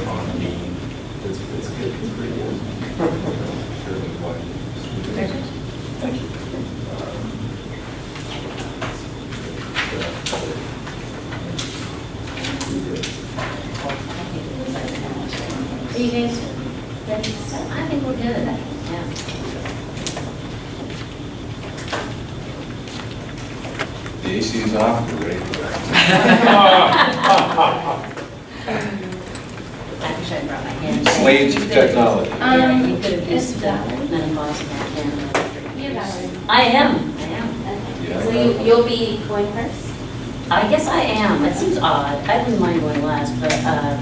on the beam. It's good. It's pretty good. Thank you. Are you guys ready to start? I think we're good. Yeah. The AC is off, we're ready for that. Actually, I brought my hand. Slaves of technology. You could have used the menopause back then. You're Valerie. I am. Yeah. So you'll be going first? I guess I am. It seems odd. I wouldn't mind going last, but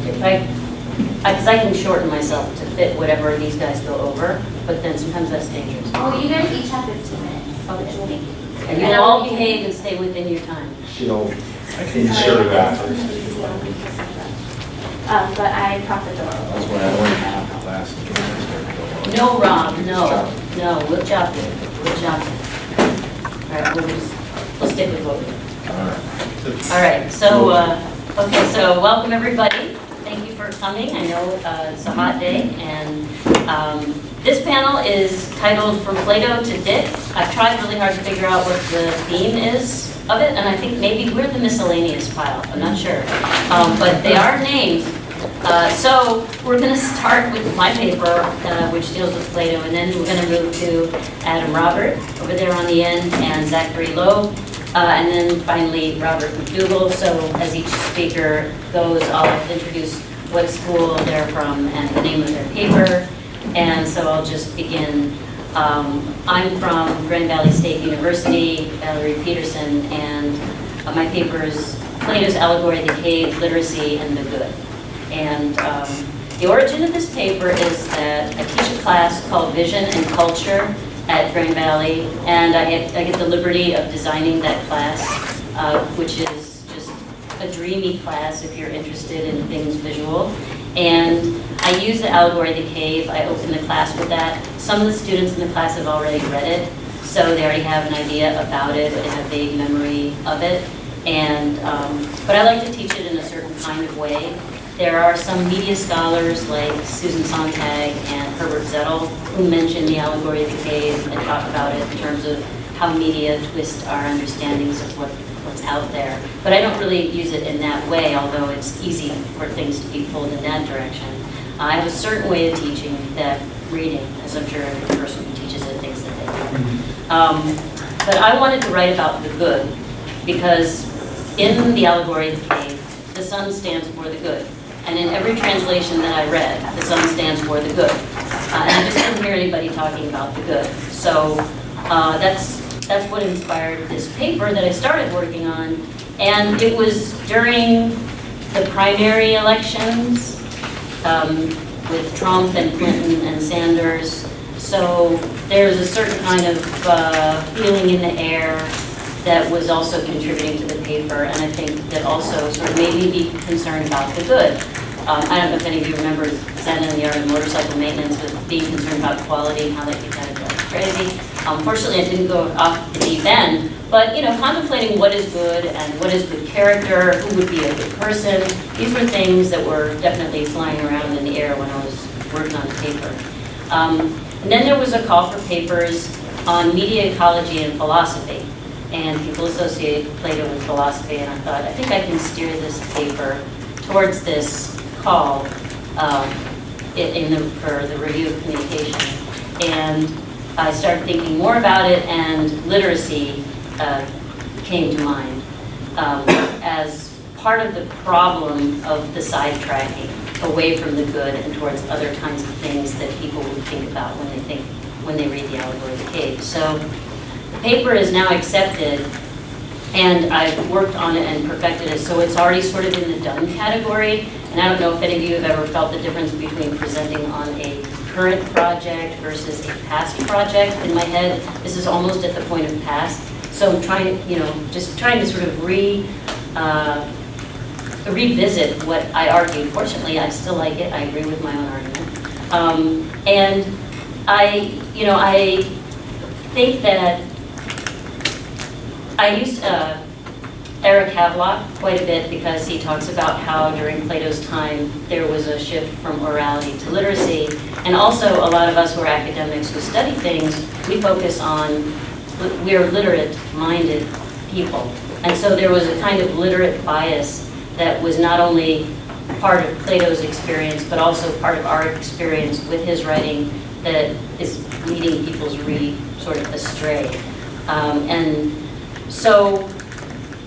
if because I can shorten myself to fit whatever these guys go over, but then sometimes that's dangerous. Oh, you guys each have 15 minutes. Okay. Thank you. And you'll all behave and stay within your time. She'll ensure that. But I propped the door. That's why I learned last. No, Rob, no, we'll chop it. All right, we'll stick with what we do. All right, so, okay, so welcome everybody. Thank you for coming. I know it's a hot day, and this panel is titled From Plato to Dick. I've tried really hard to figure out what the theme is of it, and I think maybe we're the miscellaneous pile. I'm not sure, but they are named. So we're going to start with my paper, which deals with Plato, and then we're going to move to Adam Robert over there on the end, and Zachary Lowe. And then finally, Robert McDougall. So as each speaker goes, I'll introduce what school they're from and the name of their paper. And so I'll just begin. I'm from Grand Valley State University, Valerie Peterson, and my paper is Plato's Allegory of the Cave, Literacy, and the Good. And the origin of this paper is that I teach a class called Vision and Culture at Grand Valley, and I get the liberty of designing that class, which is just a dreamy class if you're interested in things visual. And I use the Allegory of the Cave. I open the class with that. Some of the students in the class have already read it, so they already have an idea about it, but they have vague memory of it. And but I like to teach it in a certain kind of way. There are some media scholars like Susan Sontag and Herbert Zettel who mention the Allegory of the Cave and talk about it in terms of how media twist our understandings of what's out there. But I don't really use it in that way, although it's easy for things to be pulled in that direction. I have a certain way of teaching that reading, as I'm sure every person who teaches it thinks that they do. But I wanted to write about the good, because in the Allegory of the Cave, the sun stands for the good. And in every translation that I read, the sun stands for the good. And I just didn't hear anybody talking about the good. So that's what inspired this paper that I started working on. And it was during the primary elections with Trump and Clinton and Sanders. So there's a certain kind of feeling in the air that was also contributing to the paper, and I think that also sort of made me be concerned about the good. I don't know if any of you remember Zen and the Art of Motorcycle Maintenance, with being concerned about quality and how that could kind of drive crazy. Fortunately, I didn't go off the deep end, but contemplating what is good and what is good character, who would be a good person, these were things that were definitely flying around in the air when I was working on the paper. And then there was a call for papers on media ecology and philosophy. And people associate Plato with philosophy, and I thought, I think I can steer this paper towards this call for the review of communication. And I started thinking more about it, and literacy came to mind as part of the problem of the sidetracking away from the good and towards other kinds of things that people would think about when they read the Allegory of the Cave. So the paper is now accepted, and I've worked on it and perfected it, so it's already sort of in the done category. And I don't know if any of you have ever felt the difference between presenting on a current project versus a past project. In my head, this is almost at the point of past. So I'm trying, just trying to sort of revisit what I argued. Fortunately, I still like it. I agree with my own argument. And I think that I used Eric Havelock quite a bit because he talks about how during Plato's time there was a shift from orality to literacy. And also a lot of us who are academics who study things, we focus on, we're literate-minded people. And so there was a kind of literate bias that was not only part of Plato's experience, but also part of our experience with his writing that is leading people's read sort of astray. And so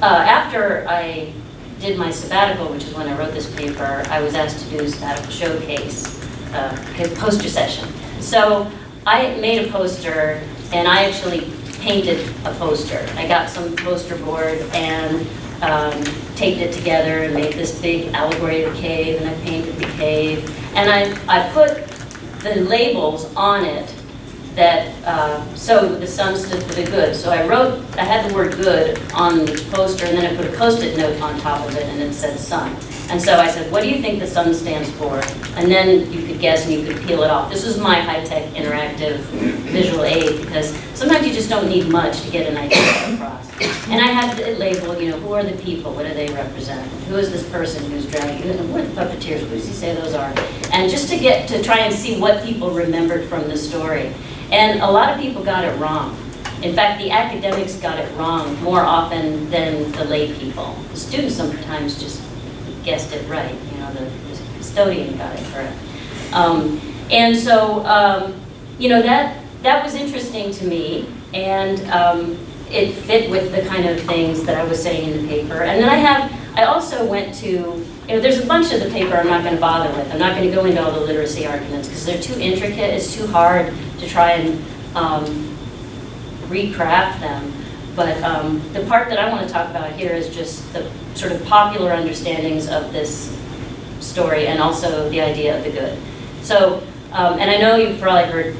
after I did my sabbatical, which is when I wrote this paper, I was asked to do a sabbatical showcase, poster session. So I made a poster, and I actually painted a poster. I got some poster board and taped it together and made this big allegory of the cave, and I painted the cave. And I put the labels on it that, so the sun stood for the good. So I had the word good on the poster, and then I put a Post-it note on top of it, and it said sun. And so I said, what do you think the sun stands for? And then you could guess and you could peel it off. This is my high-tech interactive visual aid, because sometimes you just don't need much to get an idea across. And I had it labeled, who are the people? What do they represent? Who is this person who's dragging? Who are the puppeteers? What does he say those are? And just to try and see what people remembered from the story. And a lot of people got it wrong. In fact, the academics got it wrong more often than the lay people. The students sometimes just guessed it right. The custodian got it correct. And so, that was interesting to me, and it fit with the kind of things that I was saying in the paper. And then I also went to, there's a bunch of the paper I'm not going to bother with. I'm not going to go into all the literacy arguments because they're too intricate. It's too hard to try and recraft them. But the part that I want to talk about here is just the sort of popular understandings of this story and also the idea of the good. So, and I know you've probably heard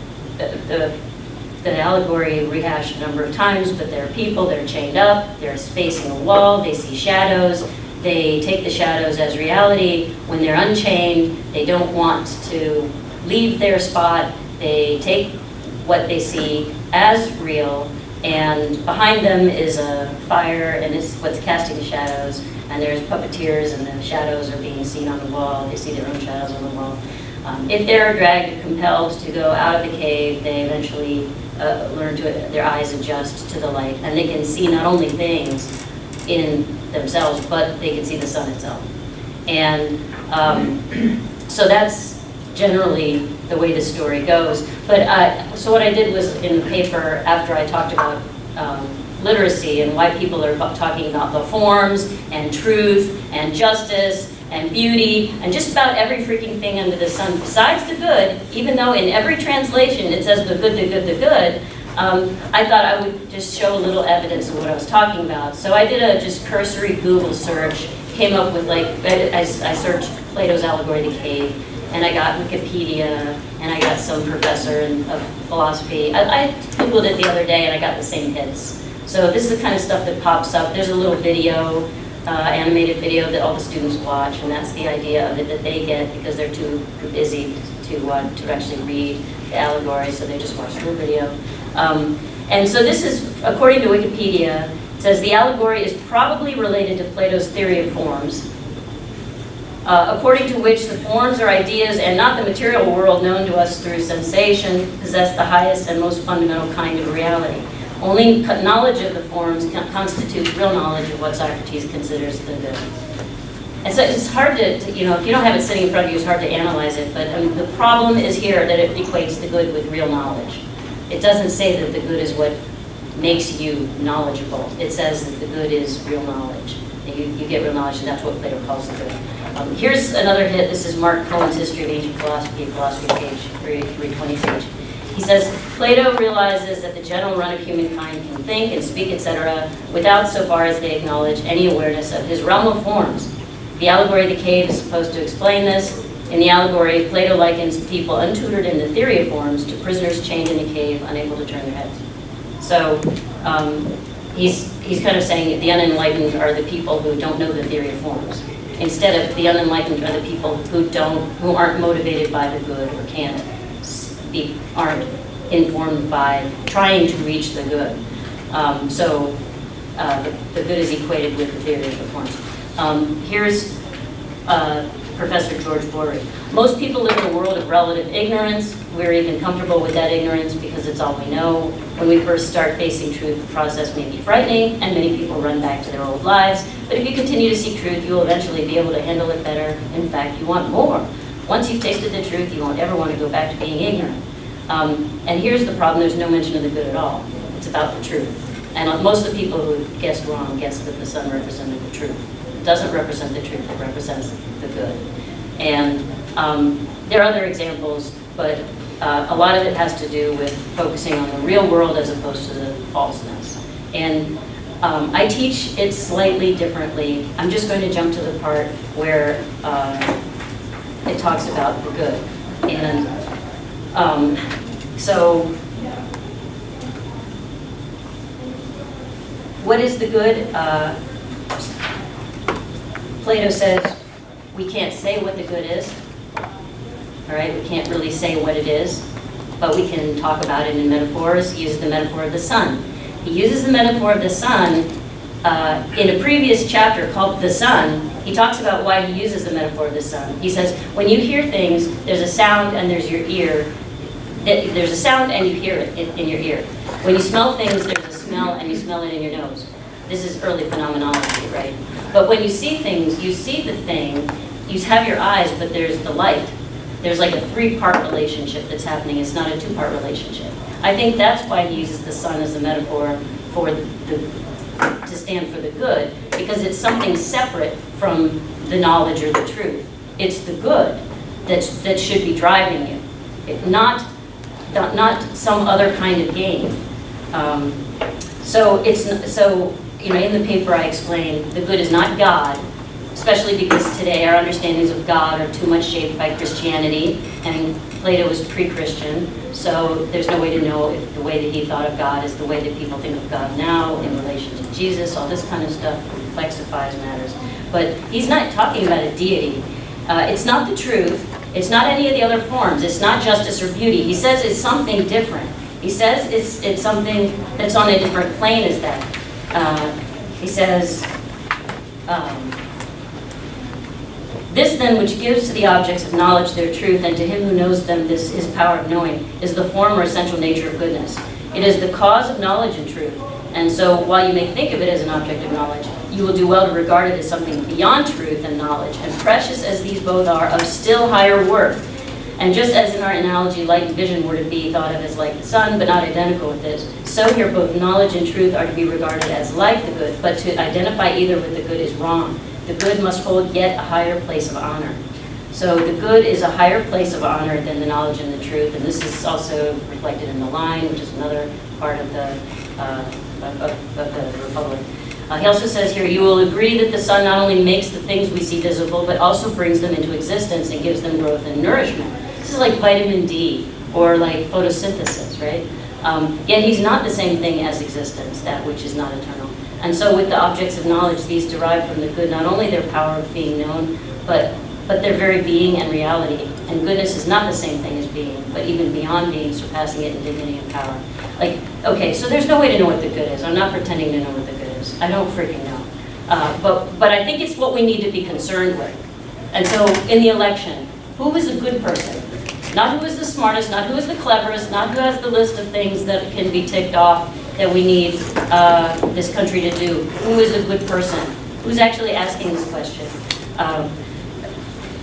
the allegory rehashed a number of times, but there are people, they're chained up, they're facing a wall, they see shadows, they take the shadows as reality. When they're unchained, they don't want to leave their spot, they take what they see as real, and behind them is a fire, and it's what's casting the shadows, and there's puppeteers, and the shadows are being seen on the wall, they see their own shadows on the wall. If they're dragged or compelled to go out of the cave, they eventually learn to, their eyes adjust to the light, and they can see not only things in themselves, but they can see the sun itself. And so that's generally the way the story goes. But so what I did was in the paper, after I talked about literacy and why people are talking about the forms and truth and justice and beauty and just about every freaking thing under the sun besides the good, even though in every translation it says the good, the good, the good, I thought I would just show a little evidence of what I was talking about. So I did a just cursory Google search, came up with I searched Plato's allegory of the cave, and I got Wikipedia, and I got some professor of philosophy. I Googled it the other day, and I got the same hits. So this is the kind of stuff that pops up. There's a little video, animated video that all the students watch, and that's the idea of it that they get because they're too busy to actually read the allegory, so they just watch the little video. And so this is, according to Wikipedia, it says the allegory is probably related to Plato's theory of forms, according to which the forms are ideas and not the material world known to us through sensation possess the highest and most fundamental kind of reality. Only knowledge of the forms constitutes real knowledge of what Socrates considers the good. And so it's hard to if you don't have it sitting in front of you, it's hard to analyze it, but the problem is here that it equates the good with real knowledge. It doesn't say that the good is what makes you knowledgeable. It says that the good is real knowledge. That you get real knowledge, and that's what Plato calls the good. Here's another hit. This is Mark Cohen's History of Ancient Philosophy, page 320. He says, Plato realizes that the general run of humankind can think and speak, etc., without so far as they acknowledge any awareness of his realm of forms. The allegory of the cave is supposed to explain this. In the allegory, Plato likens people untutored in the theory of forms to prisoners chained in a cave, unable to turn their heads. So he's kind of saying the unenlightened are the people who don't know the theory of forms. Instead of the unenlightened are the people who aren't motivated by the good or aren't informed by trying to reach the good. So the good is equated with the theory of the form. Here's Professor George Bory. Most people live in a world of relative ignorance. We're even comfortable with that ignorance because it's all we know. When we first start facing truth, the process may be frightening, and many people run back to their old lives. But if you continue to seek truth, you will eventually be able to handle it better. In fact, you want more. Once you've tasted the truth, you won't ever want to go back to being ignorant. And here's the problem. There's no mention of the good at all. It's about the truth. And most of the people who guessed wrong guessed that the sun represented the truth. It doesn't represent the truth. It represents the good. And there are other examples, but a lot of it has to do with focusing on the real world as opposed to the falseness. And I teach it slightly differently. I'm just going to jump to the part where it talks about the good. And so, what is the good? Plato says we can't say what the good is. All right, we can't really say what it is, but we can talk about it in metaphors. He uses the metaphor of the sun. He uses the metaphor of the sun in a previous chapter called The Sun. He talks about why he uses the metaphor of the sun. He says, when you hear things, there's a sound and there's your ear. There's a sound and you hear it in your ear. When you smell things, there's a smell and you smell it in your nose. This is early phenomenology, right? But when you see things, you see the thing, you have your eyes, but there's the light. There's like a 3-part relationship that's happening. It's not a 2-part relationship. I think that's why he uses the sun as a metaphor for to stand for the good, because it's something separate from the knowledge or the truth. It's the good that should be driving you, not some other kind of gain. So in the paper I explain the good is not God, especially because today our understandings of God are too much shaped by Christianity, and Plato was pre-Christian, so there's no way to know if the way that he thought of God is the way that people think of God now in relation to Jesus. All this kind of stuff complexifies matters. But he's not talking about a deity. It's not the truth. It's not any of the other forms. It's not justice or beauty. He says it's something different. He says it's something that's on a different plane as that. He says, this then which gives to the objects of knowledge their truth, and to him who knows them this his power of knowing, is the form or essential nature of goodness. It is the cause of knowledge and truth. And so while you may think of it as an object of knowledge, you will do well to regard it as something beyond truth and knowledge, and precious as these both are, of still higher worth. And just as in our analogy, light and vision were to be thought of as like the sun, but not identical with this, so here both knowledge and truth are to be regarded as like the good, but to identify either with the good is wrong. The good must hold yet a higher place of honor. So the good is a higher place of honor than the knowledge and the truth, and this is also reflected in the line, which is another part of the Republic. He also says here, you will agree that the sun not only makes the things we see visible, but also brings them into existence and gives them growth and nourishment. This is like vitamin D, or like photosynthesis, right? Yet he's not the same thing as existence, that which is not eternal. And so with the objects of knowledge, these derive from the good not only their power of being known, but their very being and reality. And goodness is not the same thing as being, but even beyond being, surpassing it in dignity and power. Like, okay, so there's no way to know what the good is. I'm not pretending to know what the good is. I don't freaking know. But I think it's what we need to be concerned with. And so in the election, who is a good person? Not who is the smartest, not who is the cleverest, not who has the list of things that can be ticked off that we need this country to do. Who is a good person? Who's actually asking this question?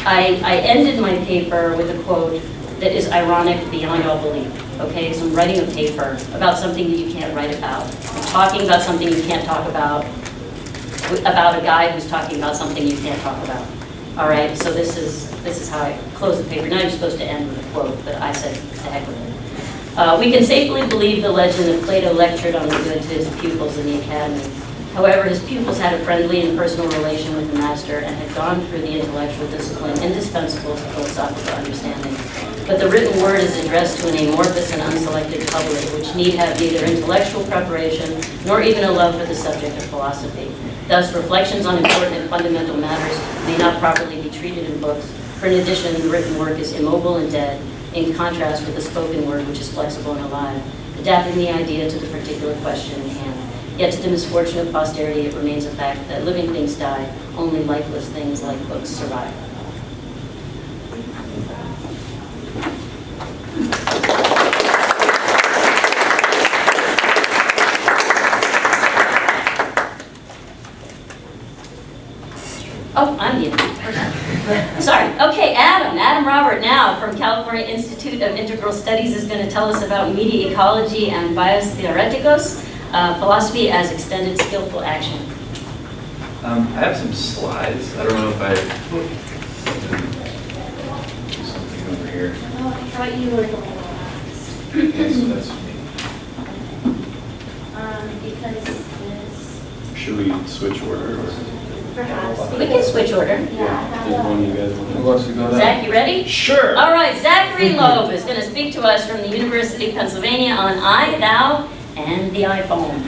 I ended my paper with a quote that is ironic beyond all belief. Okay, so I'm writing a paper about something that you can't write about. I'm talking about something you can't talk about a guy who's talking about something you can't talk about. All right, so this is how I close the paper. Now you're supposed to end with a quote, but I said, the heck with it. We can safely believe the legend that Plato lectured on the good to his pupils in the academy. However, his pupils had a friendly and personal relation with the master and had gone through the intellectual discipline indispensable to philosophical understanding. But the written word is addressed to an amorphous and unselected public, which need have neither intellectual preparation nor even a love for the subject of philosophy. Thus, reflections on important and fundamental matters may not properly be treated in books, for in addition, the written work is immobile and dead, in contrast with the spoken word, which is flexible and alive, adapting the idea to the particular question in hand. Yet to the misfortune of posterity, it remains a fact that living things die, only lifeless things like books survive. Oh, I'm the person. Sorry. Okay, Adam Robert now from California Institute of Integral Studies is going to tell us about media ecology and bias theoreticos, philosophy as extended skillful action. I have some slides. I don't know if I do something over here. Oh, I thought you were the one. That's me. Because this, Should we switch order or? perhaps. We can switch order. Yeah. Did one of you guys want to? Who wants to go Zach, you ready? Sure. All right, Zachary Loeb is going to speak to us from the University of Pennsylvania on I, thou, and the iPhone.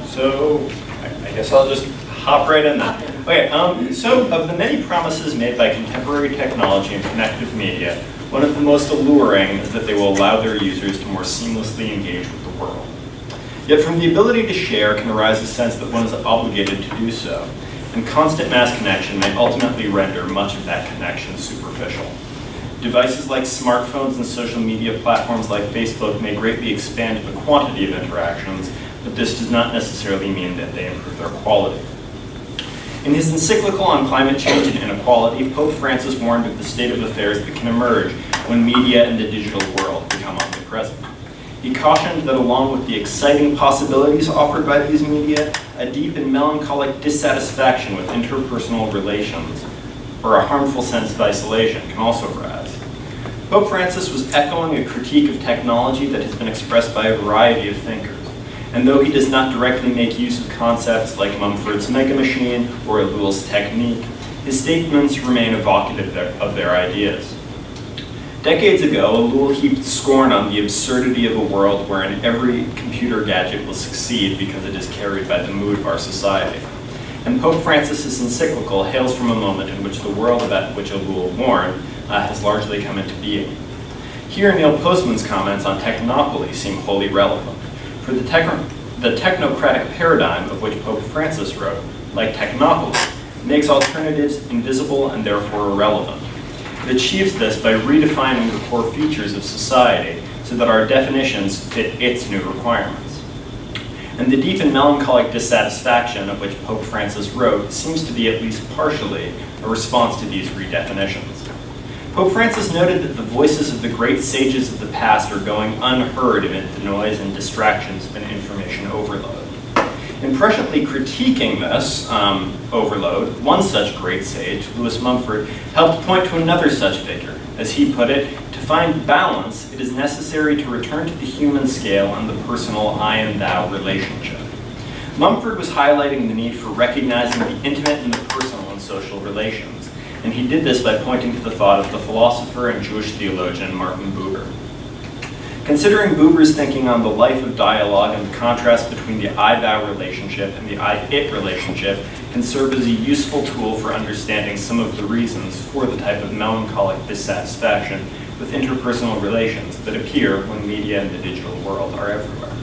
So I guess I'll just hop right in then. Okay, so of the many promises made by contemporary technology and connective media, one of the most alluring is that they will allow their users to more seamlessly engage with the world. Yet from the ability to share can arise a sense that one is obligated to do so, and constant mass connection may ultimately render much of that connection superficial. Devices like smartphones and social media platforms like Facebook may greatly expand the quantity of interactions, but this does not necessarily mean that they improve their quality. In his encyclical on climate change and inequality, Pope Francis warned of the state of affairs that can emerge when media and the digital world become omnipresent. He cautioned that along with the exciting possibilities offered by these media, a deep and melancholic dissatisfaction with interpersonal relations, or a harmful sense of isolation, can also arise. Pope Francis was echoing a critique of technology that has been expressed by a variety of thinkers. And though he does not directly make use of concepts like Mumford's megamachine or Ellul's technique, his statements remain evocative of their ideas. Decades ago, Ellul heaped scorn on the absurdity of a world wherein every computer gadget will succeed because it is carried by the mood of our society. And Pope Francis's encyclical hails from a moment in which the world about which Ellul warned has largely come into being. Here, Neil Postman's comments on technopoly seem wholly relevant. For the technocratic paradigm of which Pope Francis wrote, like technopoly, makes alternatives invisible and therefore irrelevant. It achieves this by redefining the core features of society so that our definitions fit its new requirements. And the deep and melancholic dissatisfaction of which Pope Francis wrote seems to be at least partially a response to these redefinitions. Pope Francis noted that the voices of the great sages of the past are going unheard amid the noise and distractions of an information overload. In presciently critiquing this overload, one such great sage, Lewis Mumford, helped point to another such figure. As he put it, to find balance, it is necessary to return to the human scale and the personal I and thou relationship. Mumford was highlighting the need for recognizing the intimate and the personal in social relations, and he did this by pointing to the thought of the philosopher and Jewish theologian Martin Buber. Considering Buber's thinking on the life of dialogue and the contrast between the I-thou relationship and the I-it relationship can serve as a useful tool for understanding some of the reasons for the type of melancholic dissatisfaction with interpersonal relations that appear when media and the digital world are everywhere.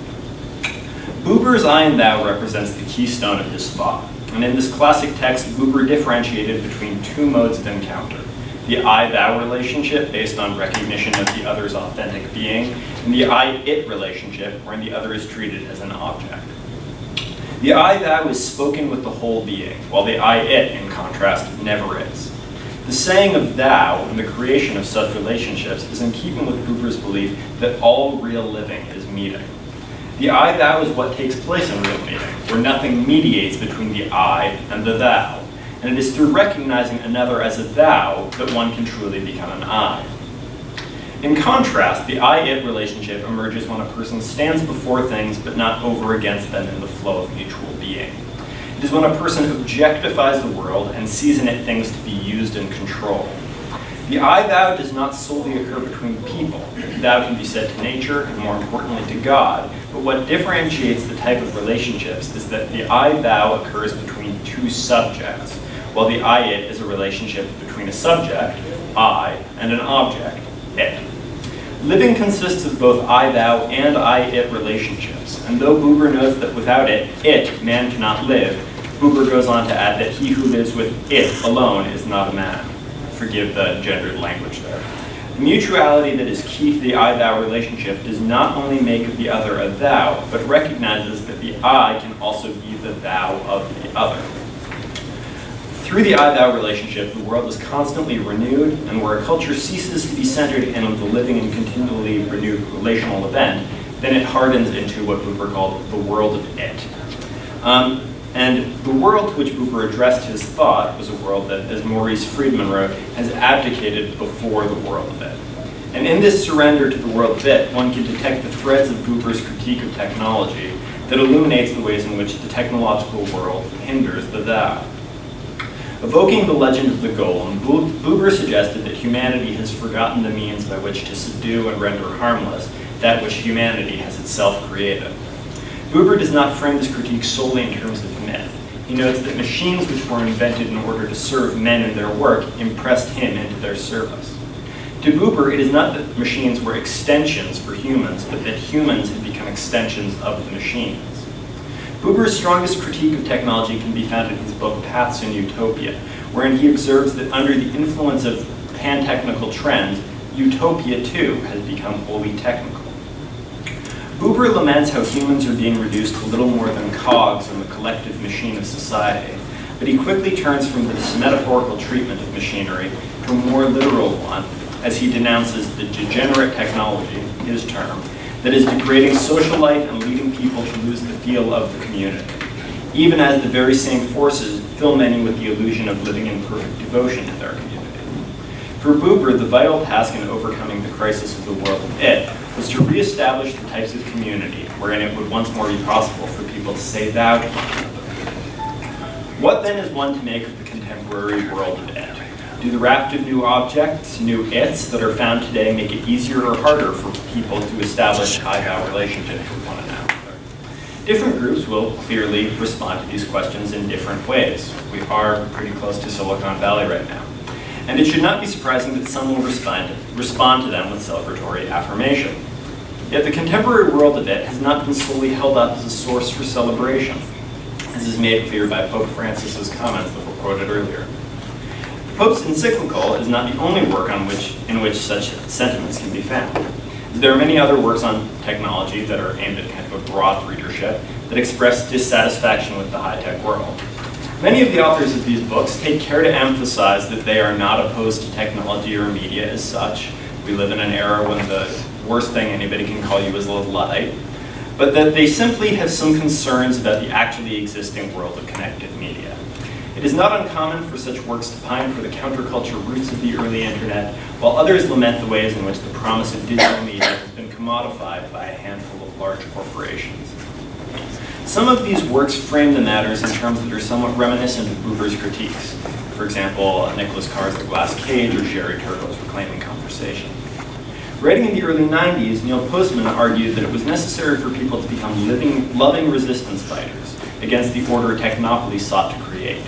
Buber's I and thou represents the keystone of his thought, and in this classic text, Buber differentiated between two modes of encounter: the I-thou relationship based on recognition of the other's authentic being, and the I-it relationship wherein the other is treated as an object. The I-thou is spoken with the whole being, while the I-it, in contrast, never is. The saying of thou and the creation of such relationships is in keeping with Buber's belief that all real living is meeting. The I-thou is what takes place in real meeting, where nothing mediates between the I and the thou. And it is through recognizing another as a thou that one can truly become an I. In contrast, the I-it relationship emerges when a person stands before things but not over against them in the flow of mutual being. It is when a person objectifies the world and sees in it things to be used and controlled. The I-thou does not solely occur between people. Thou can be said to nature, and more importantly to God, but what differentiates the type of relationships is that the I-thou occurs between two subjects, while the I-it is a relationship between a subject, I, and an object, it. Living consists of both I-thou and I-it relationships, and though Buber notes that without it, man cannot live, Buber goes on to add that he who lives with it alone is not a man. Forgive the gendered language there. The mutuality that is key to the I-thou relationship does not only make of the other a thou, but recognizes that the I can also be the thou of the other. Through the I-thou relationship, the world is constantly renewed, and where a culture ceases to be centered in the living and continually renewed relational event, then it hardens into what Buber called the world of it. And the world to which Buber addressed his thought was a world that, as Maurice Friedman wrote, has abdicated before the world of it. And in this surrender to the world of it, one can detect the threads of Buber's critique of technology that illuminates the ways in which the technological world hinders the thou. Evoking the legend of the golem, Buber suggested that humanity has forgotten the means by which to subdue and render harmless that which humanity has itself created. Buber does not frame this critique solely in terms of myth. He notes that machines which were invented in order to serve men in their work impressed him into their service. To Buber, it is not that machines were extensions for humans, but that humans had become extensions of the machines. Buber's strongest critique of technology can be found in his book Paths in Utopia, wherein he observes that under the influence of pan-technical trends, utopia too has become wholly technical. Buber laments how humans are being reduced to little more than cogs in the collective machine of society, but he quickly turns from this metaphorical treatment of machinery to a more literal one, as he denounces the degenerate technology, his term, that is degrading social life and leading people to lose the feel of the community, even as the very same forces fill many with the illusion of living in perfect devotion to their community. For Buber, the vital task in overcoming the crisis of the world of it was to reestablish the types of community wherein it would once more be possible for people to say thou to one another. What then is one to make of the contemporary world of it? Do the raft of new objects, new its that are found today make it easier or harder for people to establish I-thou relationships with one another? Different groups will clearly respond to these questions in different ways. We are pretty close to Silicon Valley right now. And it should not be surprising that some will respond to them with celebratory affirmation. Yet the contemporary world of it has not been solely held up as a source for celebration, as is made clear by Pope Francis's comments that were quoted earlier. The Pope's encyclical is not the only work in which such sentiments can be found. There are many other works on technology that are aimed at kind of a broad readership that express dissatisfaction with the high-tech world. Many of the authors of these books take care to emphasize that they are not opposed to technology or media as such. We live in an era when the worst thing anybody can call you is a Luddite, but that they simply have some concerns about the actually existing world of connected media. It is not uncommon for such works to pine for the counterculture roots of the early internet, while others lament the ways in which the promise of digital media has been commodified by a handful of large corporations. Some of these works frame the matters in terms that are somewhat reminiscent of Buber's critiques. For example, Nicholas Carr's The Glass Cage or Sherry Turkle's Reclaiming Conversation. Writing in the early 90s, Neil Postman argued that it was necessary for people to become loving resistance fighters against the order technopoly sought to create.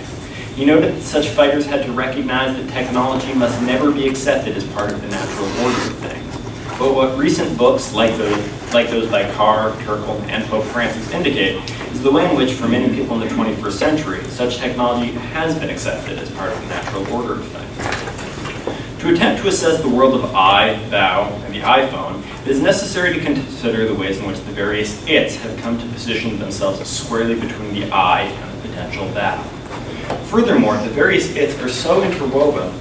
He noted that such fighters had to recognize that technology must never be accepted as part of the natural order of things. But what recent books like those by Carr, Turkle, and Pope Francis indicate is the way in which, for many people in the 21st century, such technology has been accepted as part of the natural order of things. To attempt to assess the world of I, thou, and the iPhone, it is necessary to consider the ways in which the various its have come to position themselves squarely between the I and the potential thou. Furthermore, the various its are so interwoven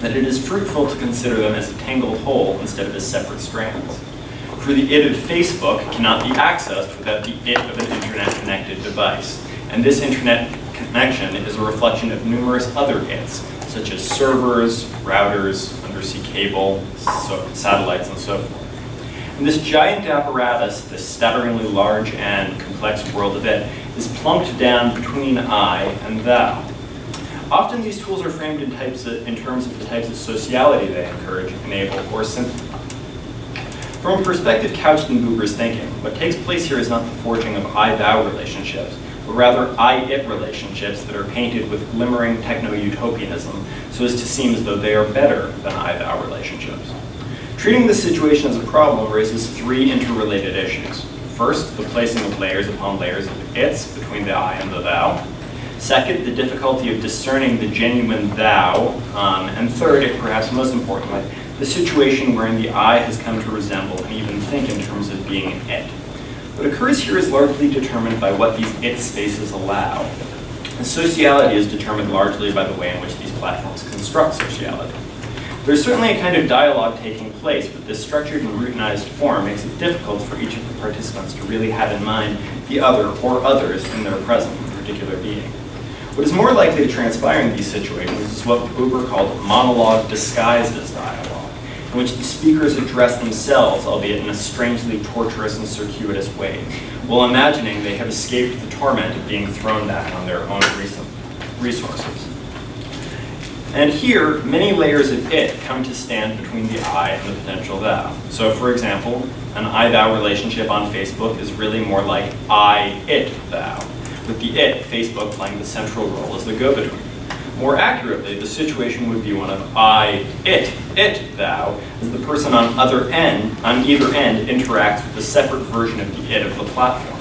that it is fruitful to consider them as a tangled whole instead of as separate strands. For the it of Facebook cannot be accessed without the it of an internet-connected device, and this internet connection is a reflection of numerous other its, such as servers, routers, undersea cable, satellites, and so forth. And this giant apparatus, this staggeringly large and complex world of it, is plunked down between I and thou. Often these tools are framed in terms of the types of sociality they encourage, enable, or simplify. From a perspective couched in Buber's thinking, what takes place here is not the forging of I-thou relationships, but rather I-it relationships that are painted with glimmering techno-utopianism so as to seem as though they are better than I-thou relationships. Treating this situation as a problem raises three interrelated issues. First, the placing of layers upon layers of its between the I and the thou. Second, the difficulty of discerning the genuine thou. And third, if perhaps most importantly, the situation wherein the I has come to resemble and even think in terms of being an it. What occurs here is largely determined by what these it spaces allow. And sociality is determined largely by the way in which these platforms construct sociality. There's certainly a kind of dialogue taking place, but this structured and routinized form makes it difficult for each of the participants to really have in mind the other or others in their present particular being. What is more likely to transpire in these situations is what Buber called monologue disguised as dialogue, in which the speakers address themselves, albeit in a strangely torturous and circuitous way, while imagining they have escaped the torment of being thrown back on their own resources. And here, many layers of it come to stand between the I and the potential thou. So for example, an I-thou relationship on Facebook is really more like I-it-thou, with the it, Facebook, playing the central role as the go-between. More accurately, the situation would be one of I-it-thou, as the person on either end interacts with a separate version of the it of the platform.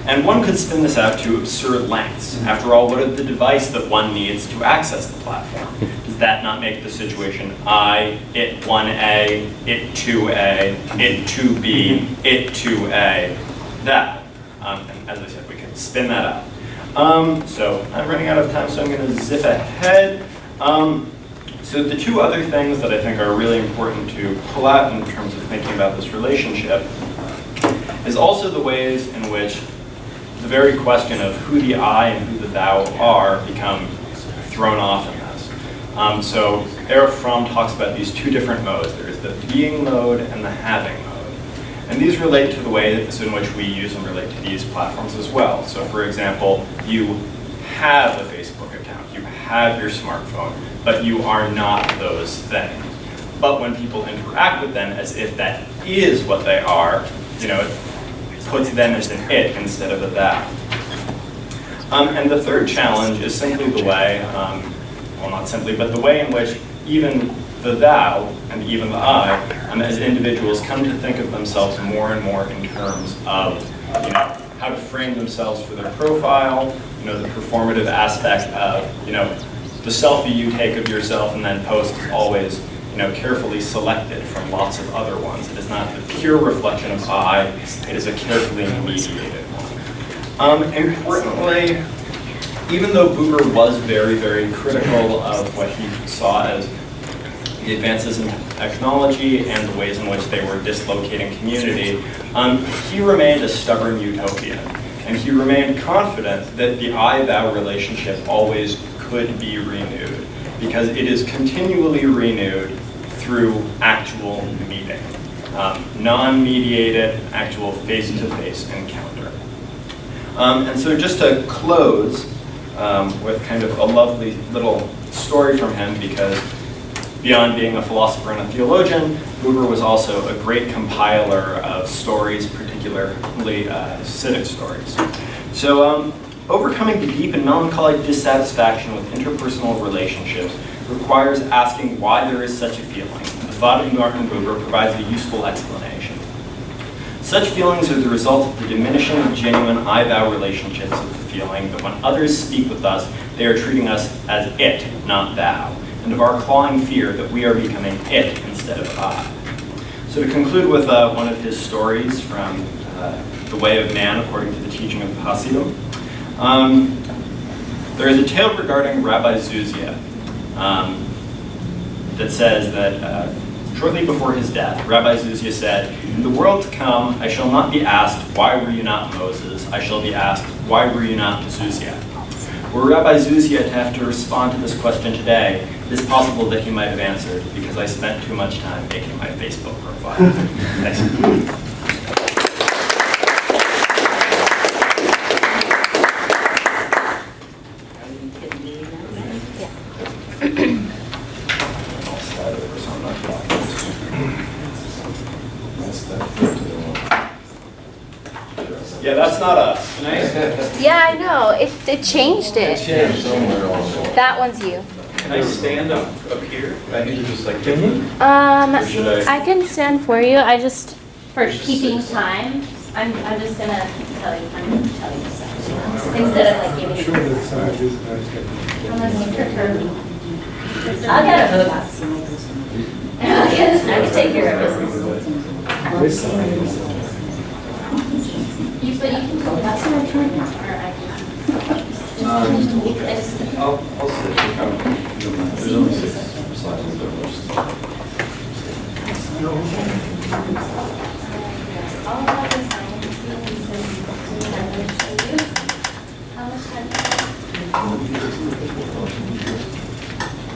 And one could spin this out to absurd lengths. After all, what is the device that one needs to access the platform? Does that not make the situation I, it 1A, it 2A, it 2B, it 2A, that? And as I said, we can spin that out. So I'm running out of time, so I'm going to zip ahead. So the two other things that I think are really important to pull out in terms of thinking about this relationship is also the ways in which the very question of who the I and who the thou are become thrown off in this. So Erich Fromm talks about these two different modes. There's the being mode and the having mode. And these relate to the ways in which we use and relate to these platforms as well. So for example, you have a Facebook account, you have your smartphone, but you are not those things. But when people interact with them as if that is what they are, it puts them as an it instead of a thou. And the third challenge is simply the way, well not simply, but the way in which even the thou and even the I, as individuals, come to think of themselves more and more in terms of how to frame themselves for their profile, the performative aspect of the selfie you take of yourself and then post is always carefully selected from lots of other ones. It is not the pure reflection of I, it is a carefully mediated one. Importantly, even though Buber was very, very critical of what he saw as the advances in technology and the ways in which they were dislocating community, he remained a stubborn utopian. And he remained confident that the I-thou relationship always could be renewed, because it is continually renewed through actual meeting, non-mediated, actual face-to-face encounter. And so just to close with kind of a lovely little story from him, because beyond being a philosopher and a theologian, Buber was also a great compiler of stories, particularly civic stories. So overcoming the deep and melancholic dissatisfaction with interpersonal relationships requires asking why there is such a feeling. The thought of Martin Buber provides a useful explanation. Such feelings are the result of the diminishing of genuine I-thou relationships of the feeling that when others speak with us, they are treating us as it, not thou, and of our clawing fear that we are becoming it instead of I. So to conclude with one of his stories from The Way of Man, according to the teaching of Hasidim, there is a tale regarding Rabbi Zuzia that says that shortly before his death, Rabbi Zuzia said, "In the world to come, I shall not be asked, why were you not Moses? I shall be asked, why were you not Zuzia?" Were Rabbi Zuzia to have to respond to this question today, it is possible that he might have answered, because I spent too much time making my Facebook profile. Thanks. Yeah, that's not us. Yeah, I know. It changed it. Somewhere also. That one's you. Can I stand up here? I need to just like. Or should I? I can stand for you. I just, for keeping time, I'm just gonna tell you something. Instead of like giving you. Unless you prefer me. I got a hook. I can take care of business. But you can do that. Or I can. I'll sit. There's only 6 slides. All about the science. How much time?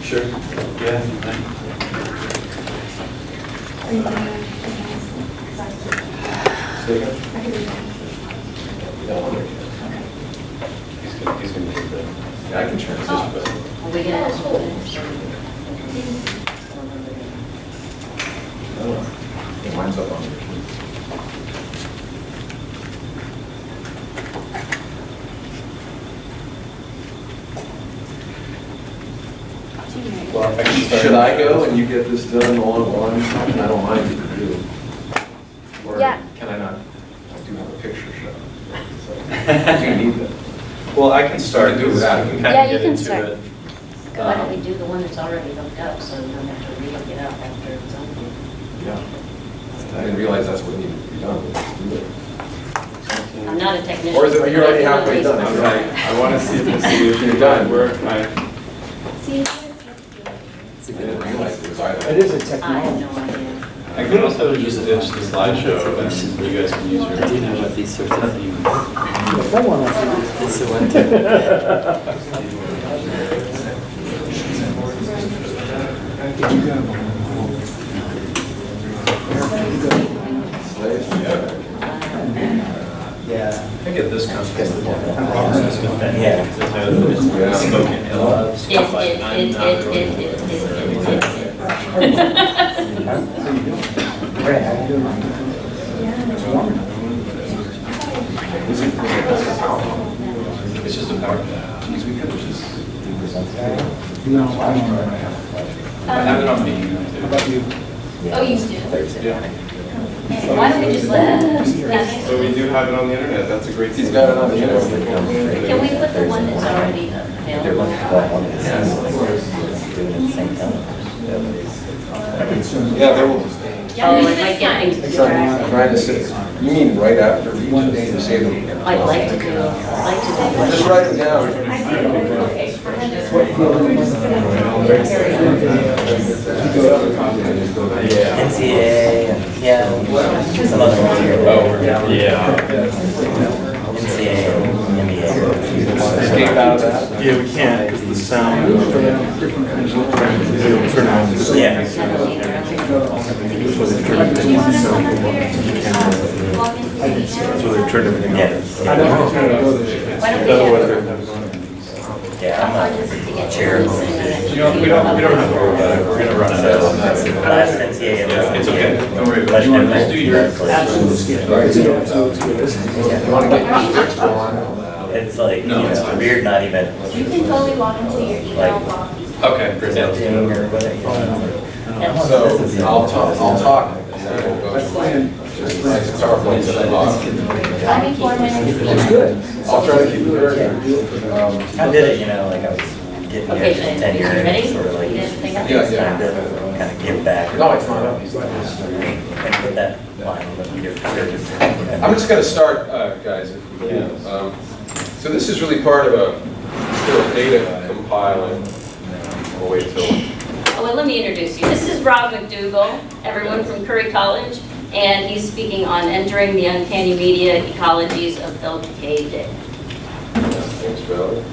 Sure. Yeah. He's gonna take the. Yeah, I can transition, but. Are we gonna? Mine's up on your. Well, should I go and you get this done all at once? I don't mind if you do. Or Yeah. can I not? I do have a picture show. So, do you need that? Well, I can start. Do that. We can kind Yeah, of you get can into start. it. Why don't we do the one that's already hooked up, so we don't have to re-hook it up after it's on? Yeah. I didn't realize that's what needed to be done. Let's do it. I'm not a technician. Or is it, you're already but I halfway feel done? like- Okay. I want to see if the solution You're done. work. See, I didn't realize it was either. It is a I have technology. no idea. I could also just ditch the slideshow and you guys can use your. I do know what these sorts of things. If no one else- It's the one Yeah. I think at this conference. Yeah. Smoking ill. Stuff like I'm not really- Ray, how you doing? It's just a power nap. Because we could have just. No, I don't know. I have it on me. How about you? Oh, you do? Yeah. Why don't we just let? So we do have it on the internet, that's a great. He's got it on the internet. Can we put the one that's already available? Yeah, they will. Oh, it might get things distracted. Trying to sit, you mean right after each One of day these? to save them. I'd like to do, Just write it down. What feeling was Yeah. NCAA and, yeah, some other ones here. Oh, yeah. NCAA, NBA. Escape out of that? Yeah, we can't, because the sound. different kinds of. It'll turn on. Yeah. So they turned everything off. Yeah. I don't know how to go this year. Why don't we Otherwise, have? they'd have it on. Yeah, I'm not chair. We don't have to worry about it. We're gonna run it out. Last NCAA. Yeah, it's okay. Don't worry about Much it. You want to just do your. Absolutely scared. Right, so it's good. You want to get your fixed on? It's like, you No, it's know, fine. weird, not even You can totally log into your email box. Okay. presenting or whatever. So I'll talk. And then we'll go through just nice PowerPoints at the bottom. 24 minutes. It's good. I'll try to keep it very. I did it, you know, like I was getting Okay, here Shane, 10 you years, ready? sort of like, You guys think I- Yeah, time yeah. to kind of give back. No, it's fine. And put that line, but we give service. I'm just going to start, guys, if we can. So this is really part of a still data compiling. We'll wait till. Oh, well, let me introduce you. This is Rob McDougall, everyone from Curry College, and he's speaking on entering the uncanny media ecologies of Philip K. Dick. Thanks, Valerie.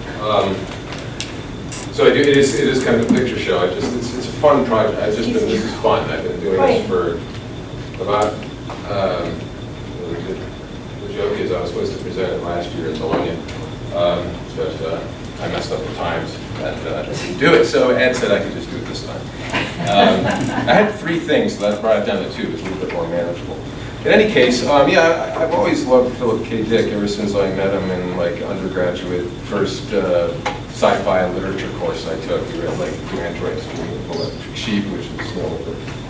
So it is kind of a picture show. It's a fun project. This is fun. I've been doing this for about, the joke is I was supposed to present it last year in Bologna, but I messed up the times and didn't do it. So Ed said I could just do it this time. I had 3 things, so that brought it down to 2. It's a little bit more manageable. In any case, yeah, I've always loved Philip K. Dick ever since I met him in like undergraduate first sci-fi literature course I took. We read like Do Androids Dream of Electric Sheep, which is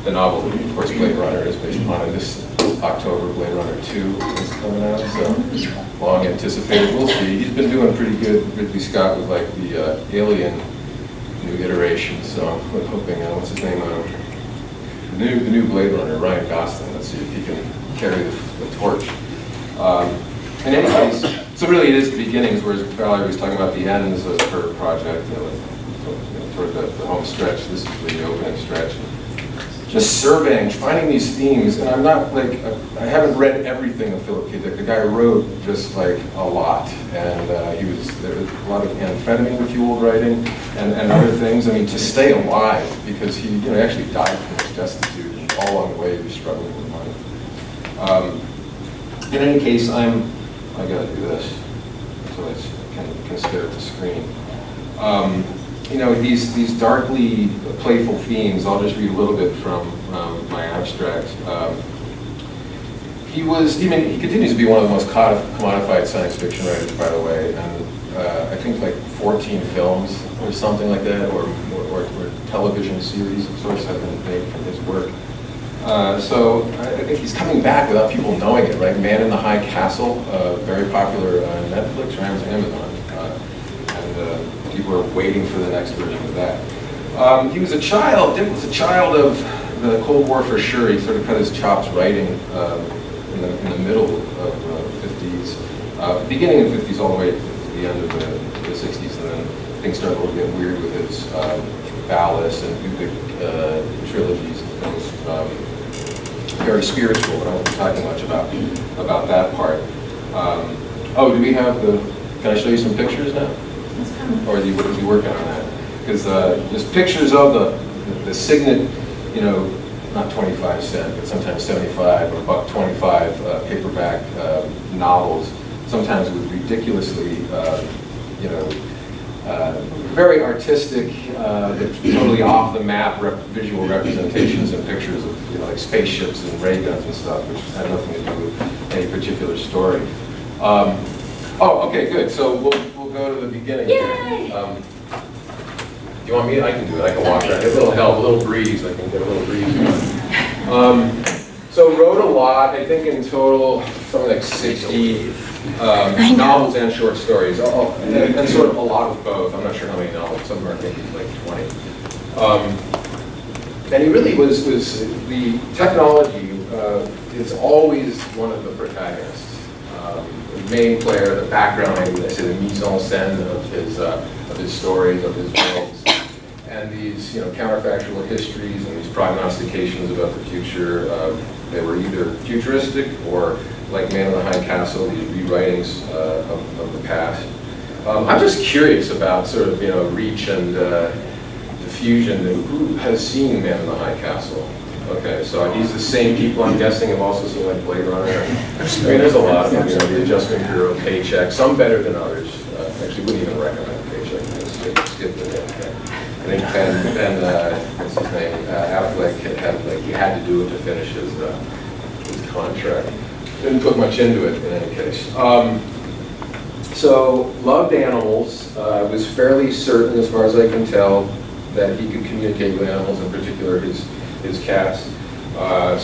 the novel that, of course, Blade Runner is based upon. And this October, Blade Runner 2 is coming out, so long anticipated. We'll see. He's been doing pretty good, Ridley Scott, with like the Alien new iteration. So I'm hoping, what's his name? The new Blade Runner, Ryan Gosling. Let's see if he can carry the torch. In any case, so really it is the beginnings, whereas Valerie was talking about the ends of her project, toward the home stretch. This is the opening stretch. Just surveying, finding these themes, and I'm not like, I haven't read everything of Philip K. Dick. The guy wrote just like a lot, and there was a lot of amphetamine-fueled writing and other things. I mean, to stay alive, because he actually died from his destitute, and all along the way he was struggling with money. In any case, I gotta do this, so I can stare at the screen. These darkly playful themes, I'll just read a little bit from my abstract. He continues to be one of the most commodified science fiction writers, by the way, and I think like 14 films or something like that, or television series of sorts have been made from his work. So I think he's coming back without people knowing it, right? Man in the High Castle, very popular on Netflix or Amazon. And people are waiting for the next version of that. He was a child, Dick was a child of the Cold War for sure. He sort of cut his chops writing in the middle of the 50s, beginning of the 50s all the way to the end of the 60s, and then things started to get weird with his Valis and Ubik trilogies and things. Very spiritual, but I won't be talking much about that part. Do we have can I show you some pictures now? Or are you working on that? Because there's pictures of the signet, not 25 cent, but sometimes 75 or $1.25 paperback novels, sometimes with ridiculously, very artistic, totally off the map visual representations and pictures of like spaceships and ray guns and stuff, which had nothing to do with any particular story. Okay, good. So we'll go to the beginning. Yay! Do you want me? I can do it. I can walk around. Get a little help, a little breeze. I can get a little breeze going. So wrote a lot. I think in total something like 60 novels and short stories, and sort of a lot of both. I'm not sure how many novels. Some are maybe like 20. And he really was the technology is always one of the protagonists. The main player, the background, I say the mise en scène of his stories, of his worlds, and these counterfactual histories and these prognostications about the future. They were either futuristic or, like Man in the High Castle, these rewritings of the past. I'm just curious about sort of reach and diffusion. Who has seen Man in the High Castle? Okay, so these the same people, I'm guessing, have also seen like Blade Runner. I mean, there's a lot of them, the Adjustment Bureau, Paycheck, some better than others. Actually, wouldn't even recommend Paycheck. Skip the name. I think what's his name, Affleck he had to do it to finish his contract. Didn't put much into it in any case. So, loved animals. Was fairly certain, as far as I can tell, that he could communicate with animals, in particular his cats.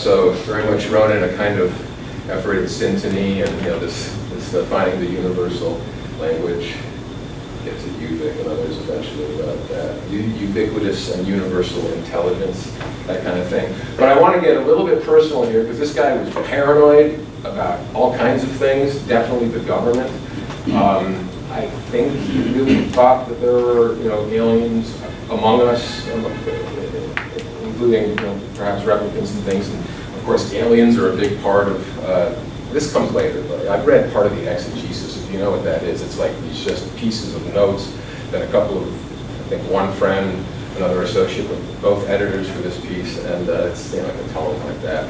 So very much wrote in a kind of effort at syntony and this finding the universal language. Gets at Ubik and others eventually about that. Ubiquitous and universal intelligence, that kind of thing. But I want to get a little bit personal here because this guy was paranoid about all kinds of things, definitely the government. I think he really thought that there were aliens among us, including perhaps replicants and things. And of course, aliens are a big part of. This comes later, but I've read part of the exegesis. If you know what that is, it's like these just pieces of notes that a couple of, I think, one friend, another associate, with both editors for this piece, and it's like a tone like that.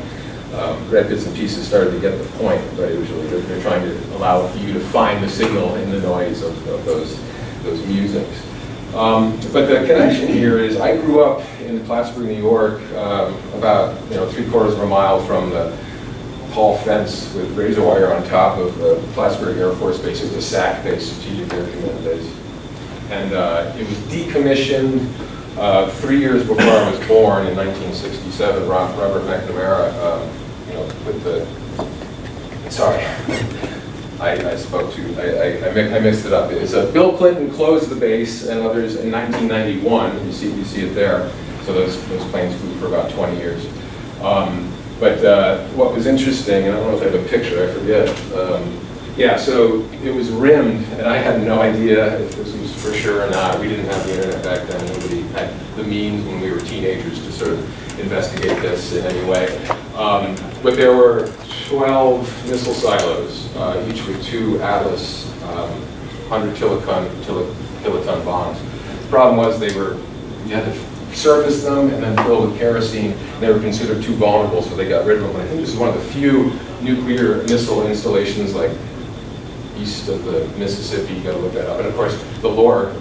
Read bits and pieces, started to get the point, but usually they're trying to allow you to find the signal in the noise of those musings. But the connection here is I grew up in Plattsburgh, New York, about 3/4 of a mile from the tall fence with razor wire on top of the Plattsburgh Air Force Base. It was a SAC base, Strategic Air Command Base. And it was decommissioned 3 years before I was born in 1967. Robert McNamara, with the, sorry, I spoke to, I mixed it up. It's Bill Clinton closed the base and others in 1991. You see it there. So those planes flew for about 20 years. But what was interesting, and I don't know if I have a picture, I forget. Yeah, so it was rimmed, and I had no idea if this was for sure or not. We didn't have the internet back then. Nobody had the means when we were teenagers to sort of investigate this in any way. But there were 12 missile silos, each with 2 Atlas 100 kiloton bombs. The problem was you had to surface them and then fill with kerosene. They were considered too vulnerable, so they got rid of them. And I think this is one of the few nuclear missile installations like east of the Mississippi. You got to look that up. And of course, the lore.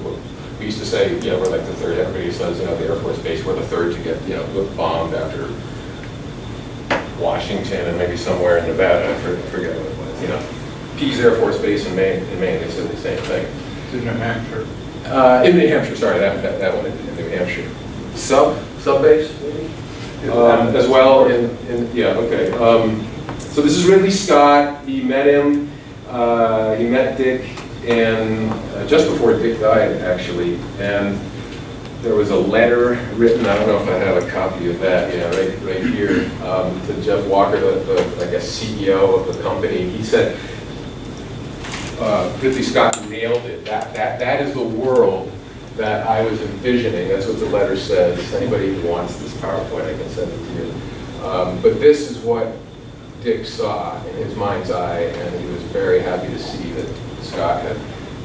We used to say, we're like the third. Everybody says, the Air Force Base, we're the third to get, bombed after Washington and maybe somewhere in Nevada. I forget what it was. Pease Air Force Base in Maine. They said the same thing. It's in New Hampshire. In New Hampshire, sorry, that one in New Hampshire. Sub base, maybe? As well yeah, okay. So this is Ridley Scott. He met him. He met Dick, and just before Dick died, actually. And there was a letter written. I don't know if I have a copy of that. Right here to Jeff Walker, the I guess CEO of the company. He said, Ridley Scott nailed it. That is the world that I was envisioning. That's what the letter says. Anybody who wants this PowerPoint, I can send it to you. But this is what Dick saw in his mind's eye, and he was very happy to see that Scott had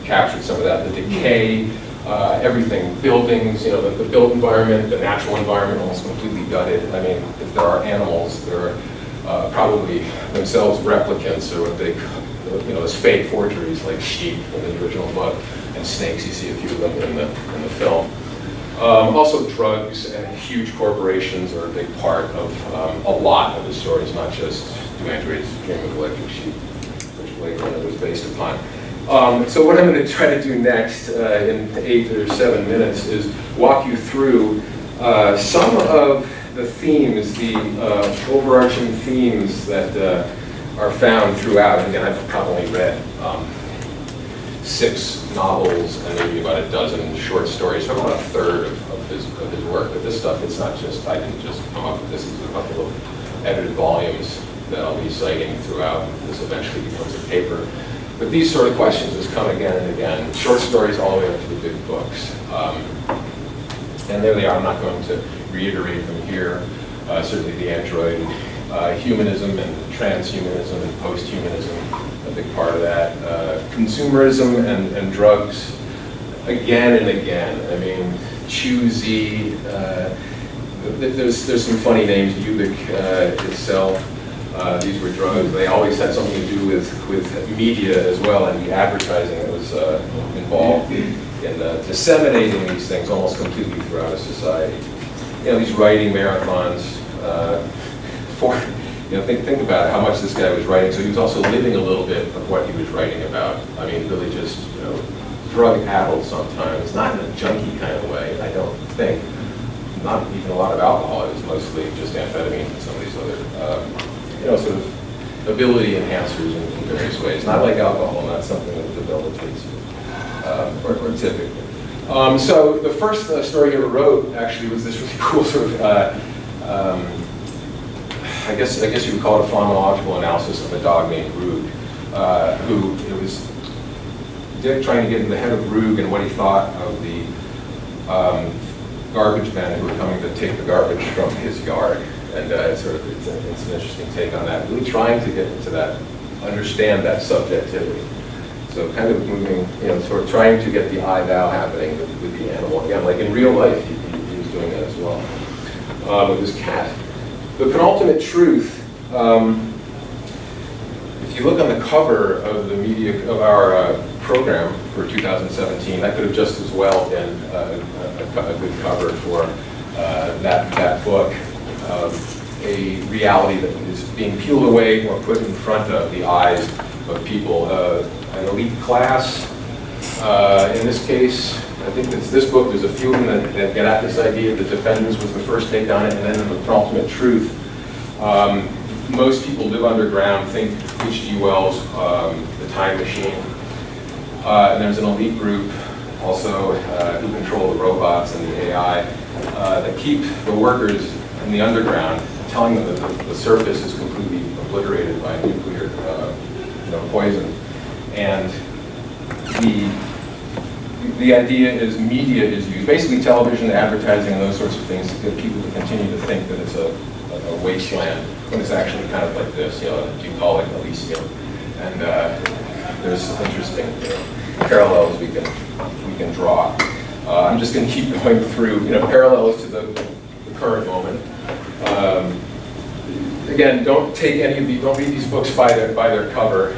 captured some of that. The decay, everything, buildings, the built environment, the natural environment almost completely gutted. I mean, if there are animals, there are probably themselves replicants, or what they, those fake forgeries like sheep in the original book, and snakes. You see a few of them in the film. Also, drugs and huge corporations are a big part of a lot of the stories, not just Do Androids Dream of Electric Sheep, which Blade Runner was based upon. So what I'm going to try to do next in 8 or 7 minutes is walk you through some of the themes, the overarching themes that are found throughout. And again, I've probably read 6 novels and maybe about a dozen short stories, so about a third of his work. But this stuff, it's not just, I didn't just come up with this. It's a couple of edited volumes that I'll be citing throughout. This eventually becomes a paper. But these sort of questions just come again and again. Short stories all the way up to the big books. And there they are. I'm not going to reiterate them here. Certainly the android humanism and transhumanism and post-humanism, a big part of that. Consumerism and drugs, again and again. I mean, choosy. There's some funny names. Ubik itself. These were drugs. They always had something to do with media as well, and the advertising that was involved in disseminating these things almost completely throughout a society. These writing marathons. Think about how much this guy was writing. So he was also living a little bit of what he was writing about. I mean, really just drug-addled sometimes, not in a junkie kind of way. I don't think. Not even a lot of alcohol. It was mostly just amphetamine and some of these other, sort of ability enhancers in various ways. Not like alcohol, not something that debilitates you, or typically. So the first story he ever wrote actually was this really cool sort of. I guess you would call it a phonological analysis of a dog named Rug, who it was Dick trying to get in the head of Rug and what he thought of the garbage men who were coming to take the garbage from his yard, and it's an interesting take on that. Really trying to get into that, understand that subjectivity. So kind of moving, sort of trying to get the I-thou happening with the animal. Again, like in real life, he was doing that as well with his cat. The penultimate truth, if you look on the cover of the media of our program for 2017, that could have just as well been a good cover for that book. A reality that is being peeled away or put in front of the eyes of people. An elite class, in this case, I think it's this book, there's a few of them that get at this idea. The Defenders was the first take on it, and then the Penultimate Truth. Most people live underground. Think H.G. Wells, The Time Machine. And there's an elite group also who control the robots and the AI that keep the workers in the underground, telling them that the surface is completely obliterated by nuclear poison. And the idea is media is used, basically television, advertising, and those sorts of things, to get people to continue to think that it's a wasteland, when it's actually kind of like this, bucolic Elysium. And there's some interesting parallels we can draw. I'm just going to keep going through parallels to the current moment. Again, don't take any of these. Don't read these books by their cover.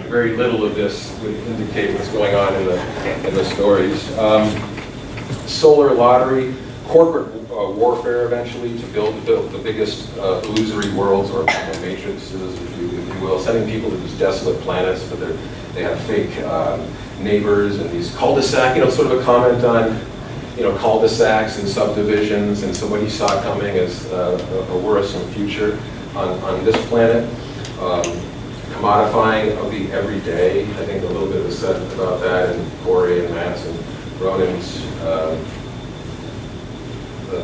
Very little of this would indicate what's going on in the stories. Solar lottery, corporate warfare eventually to build the biggest illusory worlds or matrices, if you will, sending people to these desolate planets, but they have fake neighbors and these cul-de-sac. Sort of a comment on cul-de-sacs and subdivisions, and so what he saw coming is a worrisome future on this planet. Commodifying of the everyday. I think a little bit was said about that in Corey and Matt's and Ronan's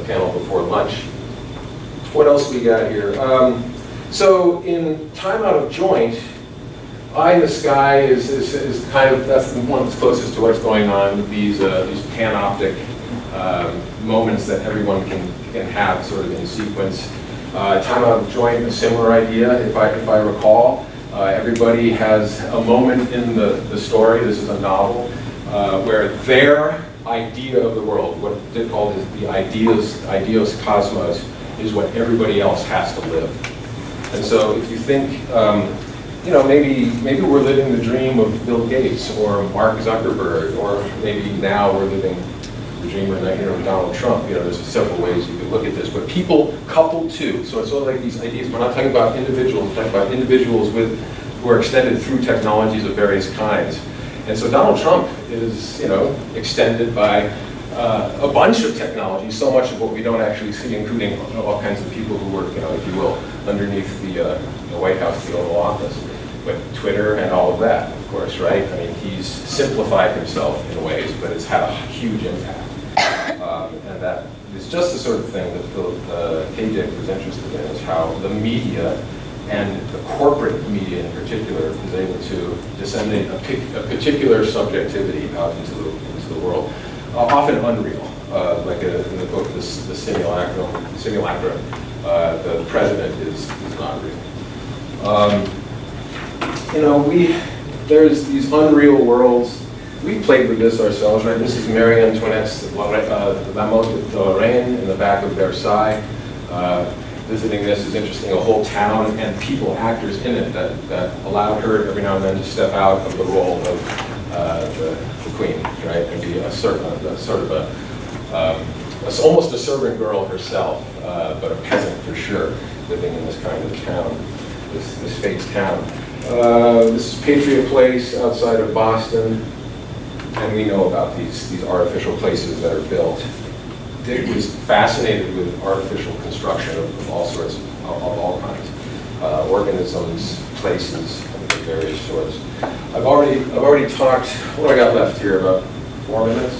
panel before lunch. What else we got here? So in Time Out of Joint, Eye in the Sky is kind of, that's the one that's closest to what's going on with these panoptic moments that everyone can have sort of in sequence. Time Out of Joint, a similar idea, if I recall. Everybody has a moment in the story, this is a novel, where their idea of the world, what Dick called the ideas cosmos, is what everybody else has to live. And so if you think, maybe we're living the dream of Bill Gates or Mark Zuckerberg, or maybe now we're living the dream of Donald Trump. There's several ways you could look at this, but people coupled too. So it's sort of like these ideas. We're not talking about individuals. We're talking about individuals who are extended through technologies of various kinds. And so Donald Trump is, extended by a bunch of technologies, so much of what we don't actually see, including all kinds of people who work, if you will, underneath the White House, the Oval Office. But Twitter and all of that, of course, right? I mean, he's simplified himself in ways, but it's had a huge impact. And that is just the sort of thing that Philip K. Dick was interested in, is how the media, and the corporate media in particular, is able to disseminate a particular subjectivity out into the world, often unreal. Like in the book, the Simulacra, the president is not real. There's these unreal worlds. We played with this ourselves, right? This is Marie Antoinette's La Mode de Lorraine in the back of Versailles. Visiting this is interesting, a whole town and people, actors in it that allowed her every now and then to step out of the role of the queen, right? And be almost a servant girl herself, but a peasant for sure, living in this kind of town, this fake town. This is Patriot Place outside of Boston, and we know about these artificial places that are built. Dick was fascinated with artificial construction of all sorts, of all kinds, organisms, places of various sorts. I've already talked. What do I got left here? About 4 minutes.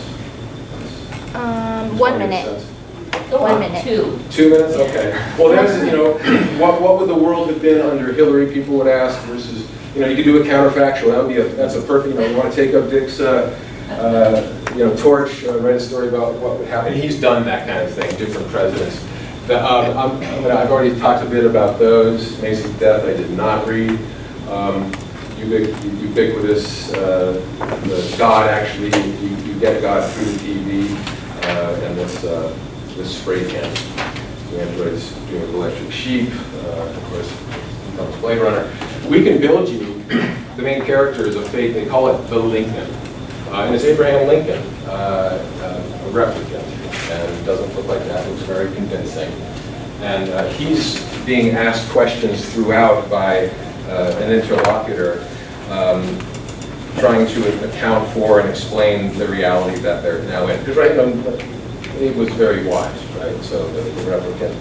1 minute. 1 minute. 2 minutes? Okay. Well, there's, what would the world have been under Hillary, people would ask, versus, you could do a counterfactual. That's a perfect, you want to take up Dick's, torch, write a story about what would happen. He's done that kind of thing, different presidents. I've already talked a bit about those. Macy's Death, I did not read. Ubiquitous, the God, actually, you get God through the TV, and this spray can. The androids doing electric sheep, of course, becomes Blade Runner. We can build you, the main character is a fake, they call it the Lincoln. And it's Abraham Lincoln, a replicant, and doesn't look like that, looks very convincing. And he's being asked questions throughout by an interlocutor trying to account for and explain the reality that they're now in. Because right now, Abe was very wise, right? So the replicant,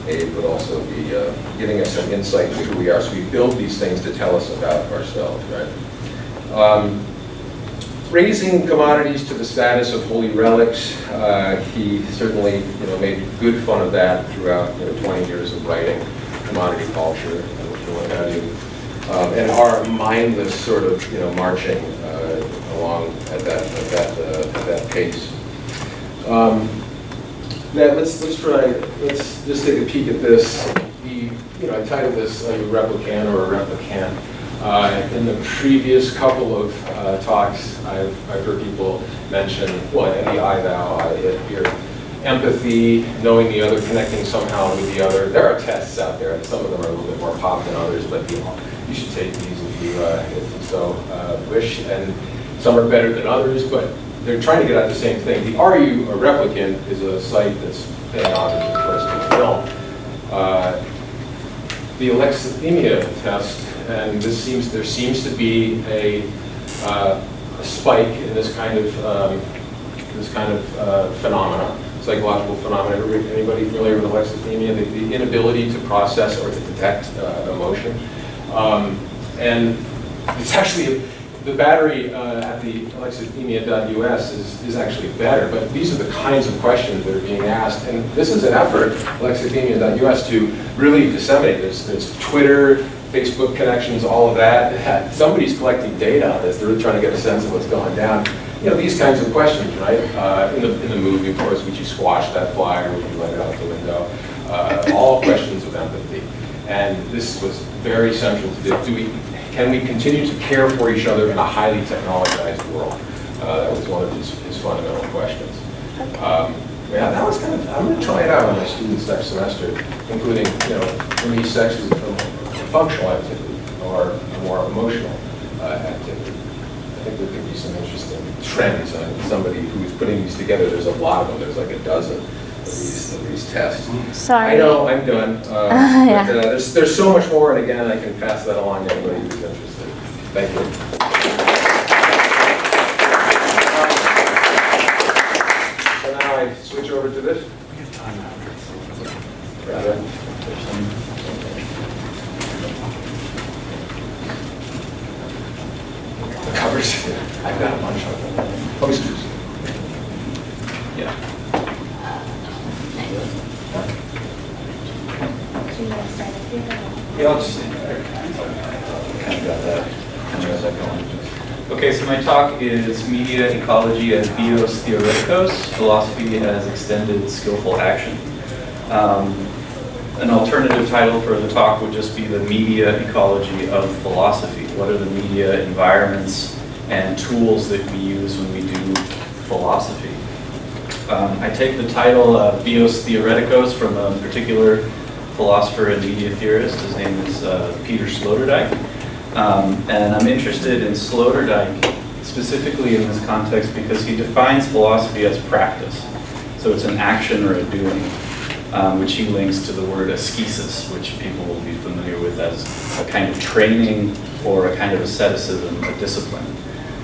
Abe would also be giving us some insight into who we are. So we build these things to tell us about ourselves, right? Raising commodities to the status of holy relics, he certainly, made good fun of that throughout 20 years of writing commodity culture and what have you. And our mindless sort of, marching along at that pace. Let's just take a peek at this. I titled this a replicant or a replicant. In the previous couple of talks, I've heard people mention, the I, thou, I, it here. Empathy, knowing the other, connecting somehow with the other. There are tests out there, and some of them are a little bit more pop than others, but you should take these if you so wish. And some are better than others, but they're trying to get at the same thing. The Are You a Replicant is a site that's paying homage, of course, to film. The alexithymia test, and there seems to be a spike in this kind of phenomena, psychological phenomena. Anybody familiar with alexithymia? The inability to process or to detect emotion, and it's actually the battery at the alexithymia.us is actually better. But these are the kinds of questions that are being asked, and this is an effort, alexithymia.us, to really disseminate. There's Twitter, Facebook connections, all of that. Somebody's collecting data on this. They're really trying to get a sense of what's going down. These kinds of questions, right? In the movie, of course, would you squash that flyer? Would you let it out the window? All questions of empathy. And this was very central to this. Can we continue to care for each other in a highly technologized world? That was one of his fundamental questions. That was I'm going to try it out on my students next semester, including, for me, sex is a functional activity or a more emotional activity. I think there could be some interesting trends on somebody who's putting these together. There's a lot of them. There's like a dozen of these tests. Sorry. I know, I'm done. Yeah. But, there's so much more, and again, I can pass that along to anybody who's interested. Thank you. So now I switch over to this. We have time after. The covers. I've got a bunch of them. Posters. Yeah. Yeah, I'll just stand there. Kind of got that going. Okay, so my talk is Media Ecology as Bios Theoreticos, Philosophy as Extended Skillful Action. An alternative title for the talk would just be the media ecology of philosophy. What are the media environments and tools that we use when we do philosophy? I take the title Bios Theoreticos from a particular philosopher and media theorist. His name is Peter Sloterdijk. And I'm interested in Sloterdijk specifically in this context because he defines philosophy as practice. So it's an action or a doing, which he links to the word ascesis, which people will be familiar with as a kind of training or a kind of asceticism, a discipline.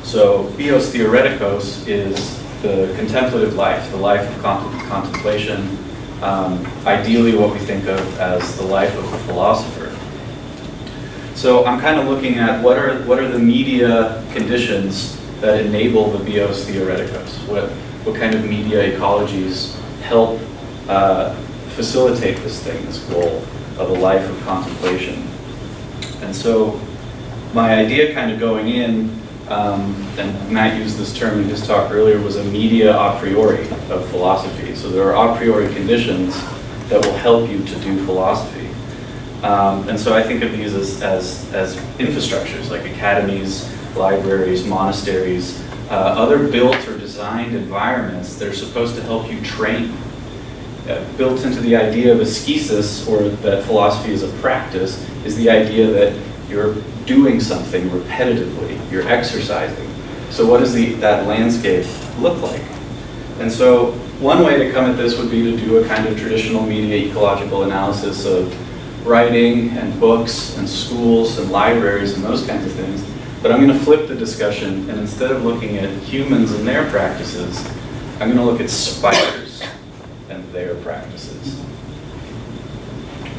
So Bios Theoreticos is the contemplative life, the life of contemplation, ideally what we think of as the life of a philosopher. So I'm kind of looking at what are the media conditions that enable the Bios Theoreticos? What kind of media ecologies help facilitate this thing, this goal of a life of contemplation? And so my idea kind of going in, and Matt used this term in his talk earlier, was a media a priori of philosophy. So there are a priori conditions that will help you to do philosophy. And so I think of these as infrastructures, like academies, libraries, monasteries, other built or designed environments that are supposed to help you train. Built into the idea of ascesis, or that philosophy is a practice, is the idea that you're doing something repetitively, you're exercising. So what does that landscape look like? And so one way to come at this would be to do a kind of traditional media ecological analysis of writing and books and schools and libraries and those kinds of things. But I'm going to flip the discussion, and instead of looking at humans and their practices, I'm going to look at spiders and their practices.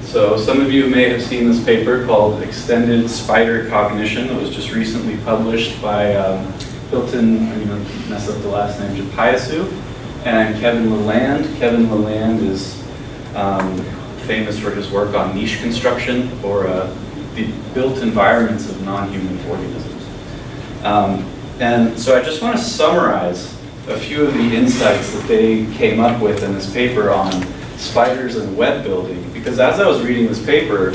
So some of you may have seen this paper called Extended Spider Cognition that was just recently published by Hilton, I'm going to mess up the last name, Japayasu, and Kevin Leland. Kevin Leland is famous for his work on niche construction, or the built environments of non-human organisms. And so I just want to summarize a few of the insights that they came up with in this paper on spiders and web building, because as I was reading this paper,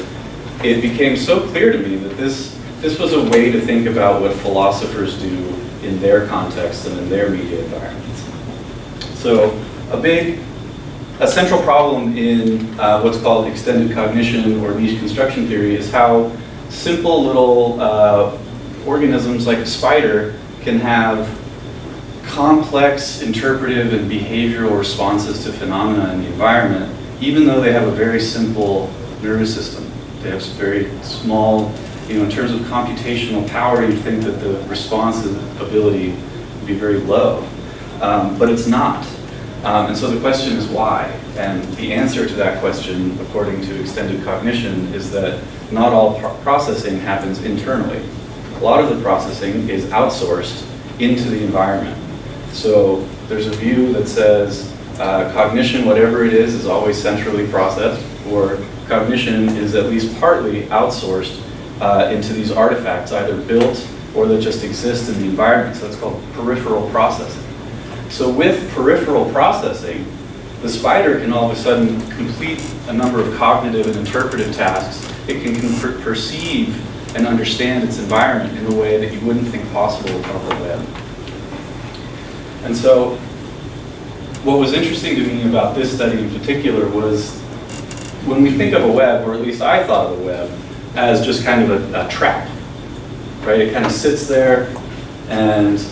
it became so clear to me that this was a way to think about what philosophers do in their context and in their media environments. So a central problem in what's called extended cognition or niche construction theory is how simple little organisms like a spider can have complex interpretive and behavioral responses to phenomena in the environment, even though they have a very simple nervous system. They have very small, in terms of computational power, you'd think that the responsive ability would be very low, but it's not. And so the question is why? And the answer to that question, according to extended cognition, is that not all processing happens internally. A lot of the processing is outsourced into the environment. So there's a view that says cognition, whatever it is always centrally processed, or cognition is at least partly outsourced into these artifacts, either built or that just exist in the environment. So that's called peripheral processing. So with peripheral processing, the spider can all of a sudden complete a number of cognitive and interpretive tasks. It can perceive and understand its environment in a way that you wouldn't think possible without the web. And so what was interesting to me about this study in particular was when we think of a web, or at least I thought of a web, as just kind of a trap, right? It kind of sits there and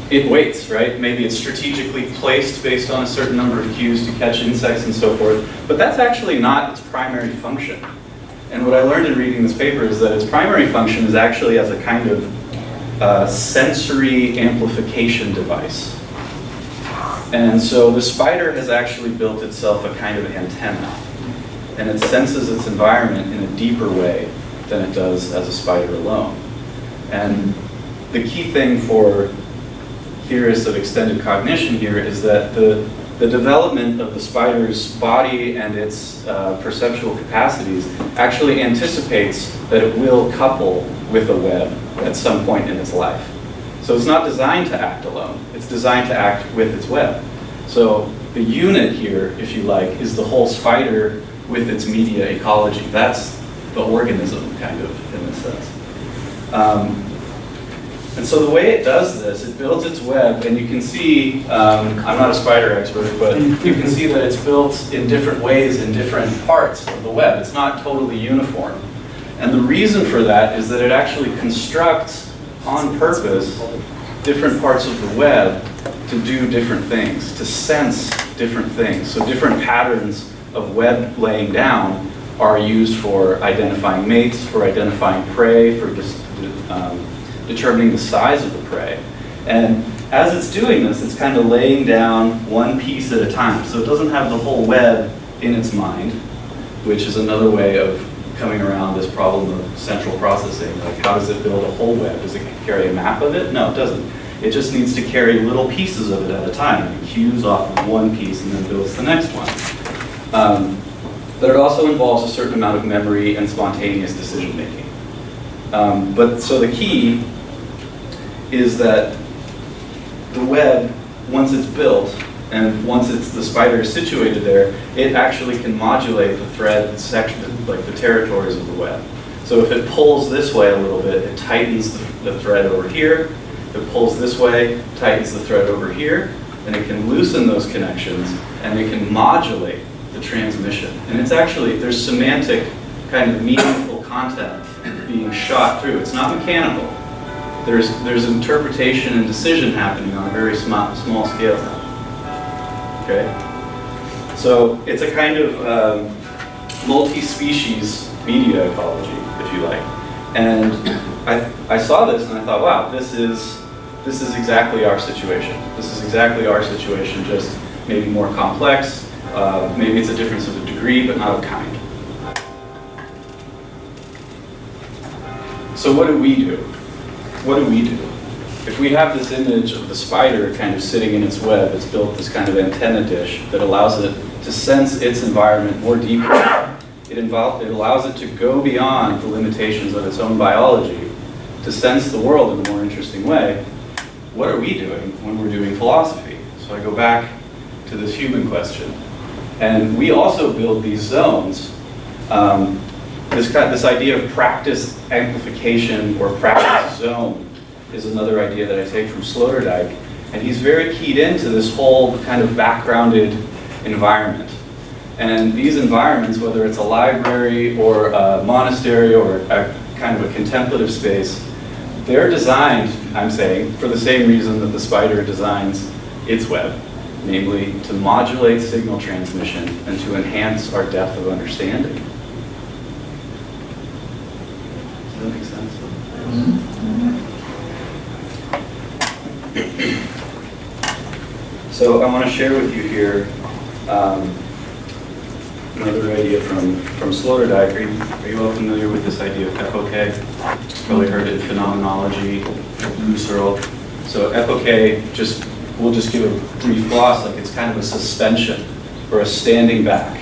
it waits, right? Maybe it's strategically placed based on a certain number of cues to catch insects and so forth, but that's actually not its primary function. And what I learned in reading this paper is that its primary function is actually as a kind of sensory amplification device. And so the spider has actually built itself a kind of antenna, and it senses its environment in a deeper way than it does as a spider alone. And the key thing for theorists of extended cognition here is that the development of the spider's body and its perceptual capacities actually anticipates that it will couple with a web at some point in its life. So it's not designed to act alone, it's designed to act with its web. So the unit here, if you like, is the whole spider with its media ecology. That's the organism, kind of, in this sense. And so the way it does this, it builds its web, and you can see, I'm not a spider expert, but you can see that it's built in different ways in different parts of the web. It's not totally uniform. And the reason for that is that it actually constructs, on purpose, different parts of the web to do different things, to sense different things. So different patterns of web laying down are used for identifying mates, for identifying prey, for determining the size of the prey. And as it's doing this, it's kind of laying down one piece at a time. So it doesn't have the whole web in its mind, which is another way of coming around this problem of central processing. Like, how does it build a whole web? Does it carry a map of it? No, it doesn't. It just needs to carry little pieces of it at a time. It cues off of one piece and then builds the next one. But it also involves a certain amount of memory and spontaneous decision making. But so the key is that the web, once it's built and once the spider is situated there, it actually can modulate the thread section, like the territories of the web. So if it pulls this way a little bit, it tightens the thread over here. If it pulls this way, tightens the thread over here, and it can loosen those connections, and it can modulate the transmission. And it's actually, there's semantic kind of meaningful content being shot through. It's not mechanical. There's interpretation and decision happening on a very small scale. Okay? So it's a kind of multi-species media ecology, if you like. And I saw this and I thought, wow, this is exactly our situation. This is exactly our situation, just maybe more complex. Maybe it's a difference of a degree, but not of kind. So what do we do? What do we do? If we have this image of the spider kind of sitting in its web, it's built this kind of antenna dish that allows it to sense its environment more deeply. It allows it to go beyond the limitations of its own biology to sense the world in a more interesting way. What are we doing when we're doing philosophy? So I go back to this human question. And we also build these zones. This idea of practice amplification or practice zone is another idea that I take from Sloterdijk. And he's very keyed into this whole kind of backgrounded environment. And these environments, whether it's a library or a monastery or a kind of a contemplative space, they're designed, I'm saying, for the same reason that the spider designs its web, namely to modulate signal transmission and to enhance our depth of understanding. Does that make sense? So I want to share with you here another idea from Sloterdijk. Are you all familiar with this idea of epoche? Probably heard it in phenomenology, Husserl. So epoche, we'll just give a brief gloss, like it's kind of a suspension or a standing back.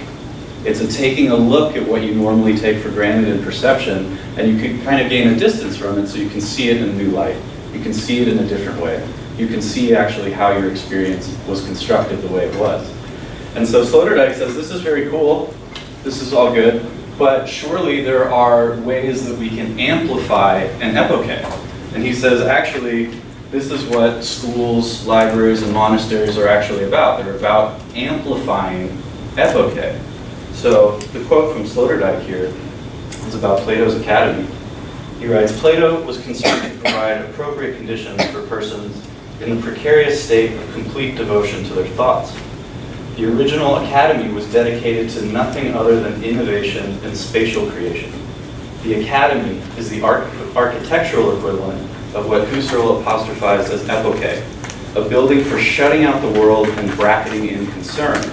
It's a taking a look at what you normally take for granted in perception, and you can kind of gain a distance from it so you can see it in a new light. You can see it in a different way. You can see actually how your experience was constructed the way it was. And so Sloterdijk says, this is very cool, this is all good, but surely there are ways that we can amplify an epoche. And he says, actually, this is what schools, libraries, and monasteries are actually about. They're about amplifying epoche. So the quote from Sloterdijk here is about Plato's Academy. He writes, Plato was concerned to provide appropriate conditions for persons in the precarious state of complete devotion to their thoughts. The original academy was dedicated to nothing other than innovation and spatial creation. The academy is the architectural equivalent of what Husserl apostrophized as epoche, a building for shutting out the world and bracketing in concern,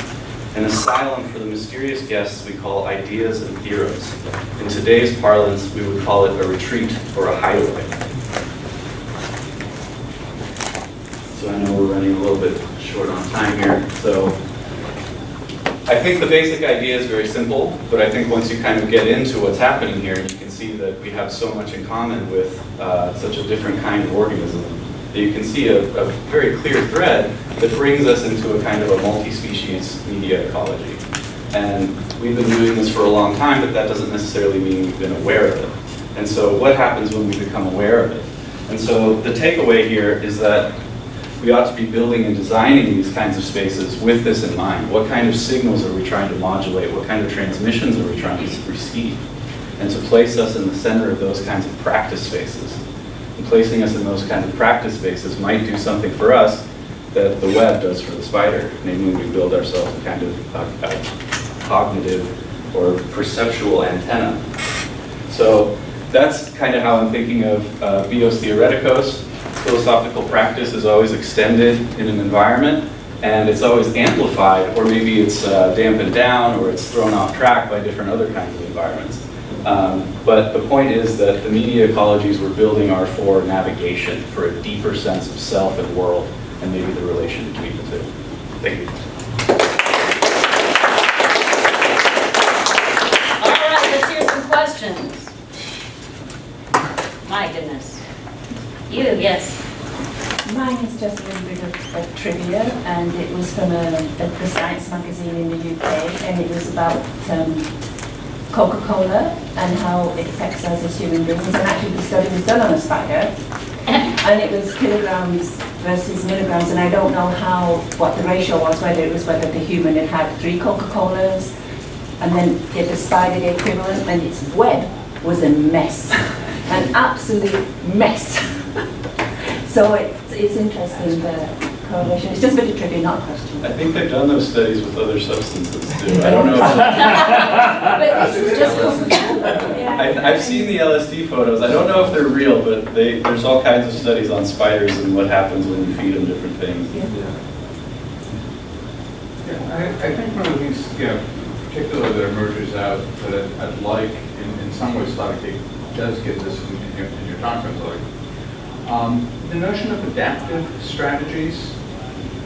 an asylum for the mysterious guests we call ideas and theorems. In today's parlance, we would call it a retreat or a hideaway. So I know we're running a little bit short on time here, so I think the basic idea is very simple, but I think once you kind of get into what's happening here, you can see that we have so much in common with such a different kind of organism that you can see a very clear thread that brings us into a kind of a multi-species media ecology. And we've been doing this for a long time, but that doesn't necessarily mean we've been aware of it. And so what happens when we become aware of it? And so the takeaway here is that we ought to be building and designing these kinds of spaces with this in mind. What kind of signals are we trying to modulate? What kind of transmissions are we trying to receive? And to place us in the center of those kinds of practice spaces. And placing us in those kinds of practice spaces might do something for us that the web does for the spider. Namely, we build ourselves a kind of a cognitive or perceptual antenna. So that's kind of how I'm thinking of bios theoreticos. Philosophical practice is always extended in an environment, and it's always amplified, or maybe it's dampened down, or it's thrown off track by different other kinds of environments. But the point is that the media ecologies we're building are for navigation, for a deeper sense of self and world, and maybe the relation between the two. Thank you. All right, let's hear some questions. My goodness. You, yes. Mine is just a little bit of trivia, and it was from the Science magazine in the UK, and it was about Coca-Cola and how it affects us as human beings. And actually the study was done on a spider, and it was kilograms versus milligrams, and I don't know what the ratio was, whether the human had 3 Coca-Colas, and then if the spider the equivalent, and its web was a mess, an absolute mess. So it's interesting that correlation. It's just a bit of trivia, not a question. I think they've done those studies with other substances too. I don't know. But this is just yeah. I've seen the LSD photos. I don't know if they're real, but there's all kinds of studies on spiders and what happens when you feed them different things. I think one of the things, particularly that emerges out that I'd like, in some ways, Slotty does get this in your talk, the notion of adaptive strategies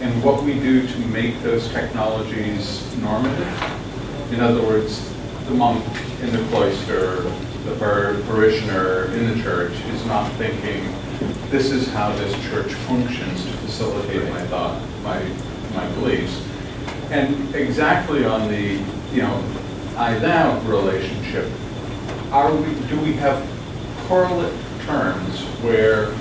and what we do to make those technologies normative. In other words, the monk in the cloister, the parishioner in the church is not thinking, this is how this church functions to facilitate my thought, my beliefs. And exactly on the, I-thou relationship, do we have correlate terms where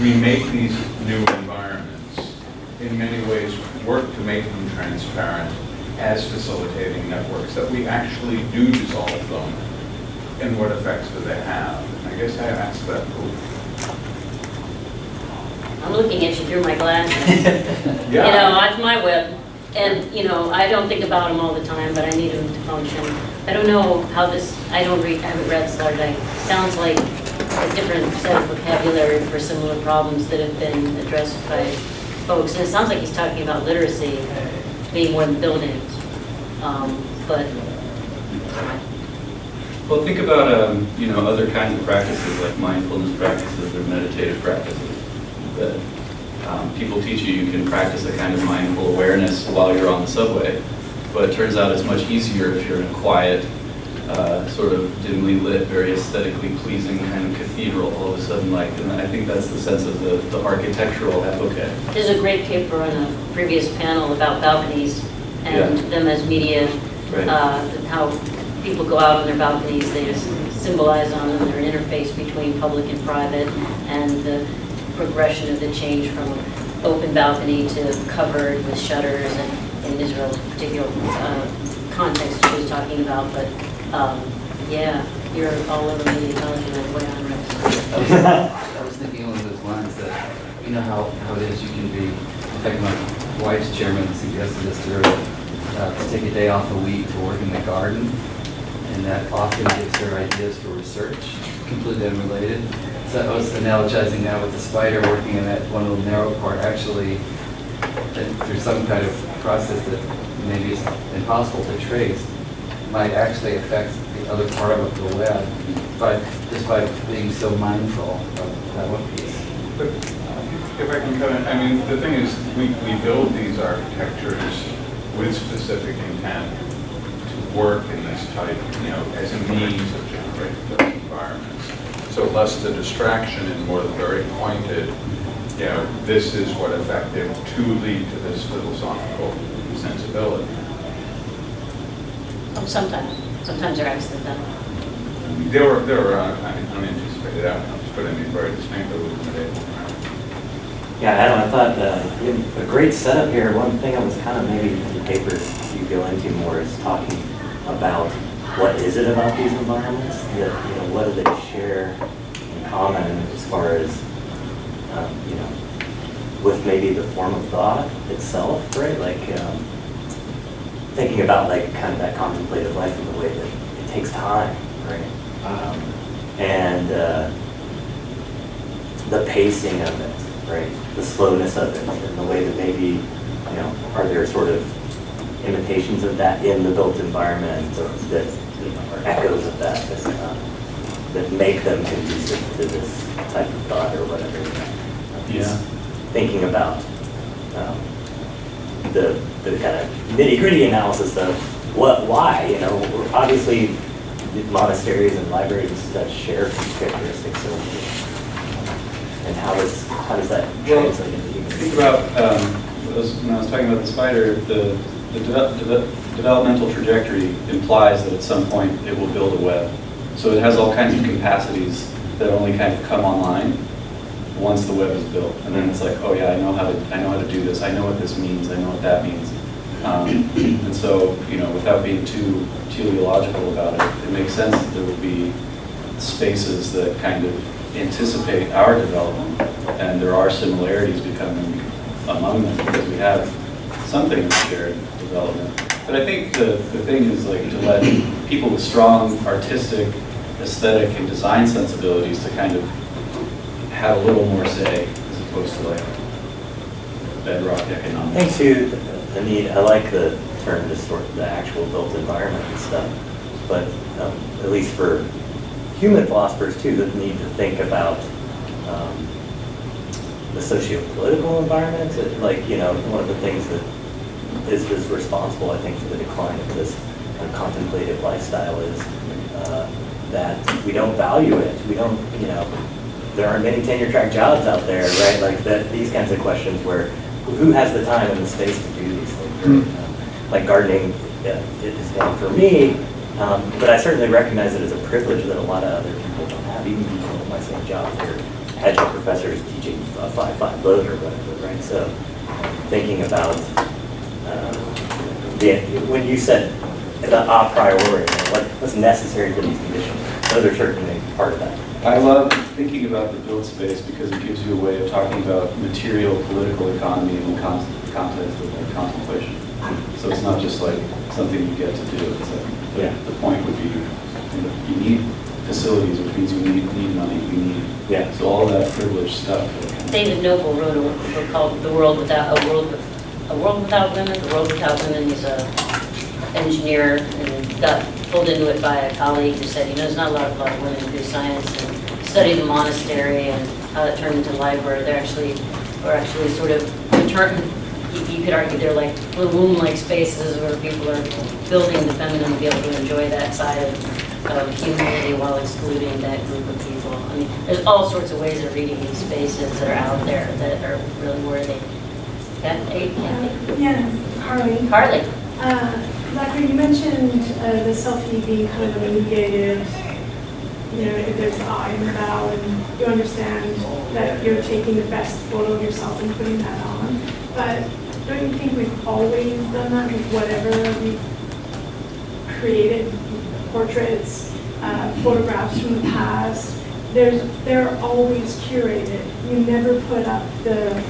we make these new environments, in many ways work to make them transparent as facilitating networks, that we actually do dissolve them, and what effects do they have? I guess I asked that. I'm looking at you through my glasses. That's my web. And, I don't think about them all the time, but I need them to function. I don't know how this, I haven't read Slotty. Sounds like a different set of vocabulary for similar problems that have been addressed by folks. And it sounds like he's talking about literacy being more than buildings. Well, think about other kinds of practices like mindfulness practices or meditative practices that people teach you. You can practice a kind of mindful awareness while you're on the subway, but it turns out it's much easier if you're in a quiet, sort of dimly lit, very aesthetically pleasing kind of cathedral. All of a sudden, and I think that's the sense of the architectural epoche. There's a great paper on a previous panel about balconies and them as media, how people go out on their balconies, they just symbolize on them, they're an interface between public and private, and the progression of the change from open balcony to covered with shutters, and in Israel's particular context she was talking about, but you're all over media intelligence and way on I was thinking along those lines that, how it is you can be, in fact my wife's chairman suggested this to her, to take a day off a week to work in the garden, and that often gives her ideas for research, completely unrelated. So I was analogizing now with the spider working in that one little narrow part, actually, through some kind of process that maybe is impossible to trace, might actually affect the other part of the web, but just by being so mindful of that one piece. But if I can comment, the thing is, we build these architectures with specific intent to work in this type, as a means of generating those environments. So less the distraction and more the very pointed, this is what effective to lead to this philosophical sensibility. Sometimes they're accidental. There were unanticipated outcomes, but very distinctly within the day. Yeah, Adam, I thought you had a great setup here. One thing I was kind of maybe in the paper you go into more is talking about what is it about these environments that, what do they share in common as far as, with maybe the form of thought itself, right? Like thinking about kind of that contemplative life in the way that it takes time, right? And the pacing of it, right? The slowness of it, and the way that maybe, are there sort of imitations of that in the built environment, or that or echoes of that that make them conducive to this type of thought or whatever. Thinking about the kind of nitty-gritty analysis of why, obviously monasteries and libraries and such share characteristics of, and how does that translate into human? Think about when I was talking about the spider, the developmental trajectory implies that at some point it will build a web. So it has all kinds of capacities that only kind of come online once the web is built. And then it's like, oh yeah, I know how to do this. I know what this means. I know what that means. And so, without being too teleological about it, it makes sense that there will be spaces that kind of anticipate our development, and there are similarities becoming among them, because we have something of shared development. But I think the thing is like to let people with strong artistic, aesthetic, and design sensibilities to kind of have a little more say, as opposed to like bedrock economics. I think too, the need, I like the term the actual built environment and stuff, but at least for human philosophers too, the need to think about the socio-political environment, like, you know, one of the things that is responsible, I think, for the decline of this kind of contemplative lifestyle is that we don't value it. We don't, you know, there aren't many tenure track jobs out there, right? Like that, these kinds of questions where who has the time and the space to do these things, right? Like gardening, it is one for me, but I certainly recognize it as a privilege that a lot of other people don't have, even people in my same job. They're adjunct professors teaching a 5-5 load or whatever, right? So thinking about when you said the a priori, what's necessary for these conditions, those are certainly part of that. I love thinking about the built space because it gives you a way of talking about material political economy in the context of like contemplation. So it's not just like something you get to do. It's like the point would be, you know, you need facilities, which means you need money. You need so all that privileged stuff. David Noble wrote a book called "The World Without Women." The World Without Women. He's an engineer and got pulled into it by a colleague who said, you know, there's not a lot of women who do science and study the monastery and how that turned into life where they're actually sort of you could argue they're like little womb-like spaces where people are building the feminine to be able to enjoy that side of humanity while excluding that group of people. I mean, there's all sorts of ways of reading these spaces that are out there that are really worthy. Carly. Dr. You mentioned the selfie being kind of a mediated, you know, if there's the I and the thou, and you understand that you're taking the best photo of yourself and putting that on. But don't you think we've always done that with whatever we've created, portraits, photographs from the past? They're always curated. You never put up the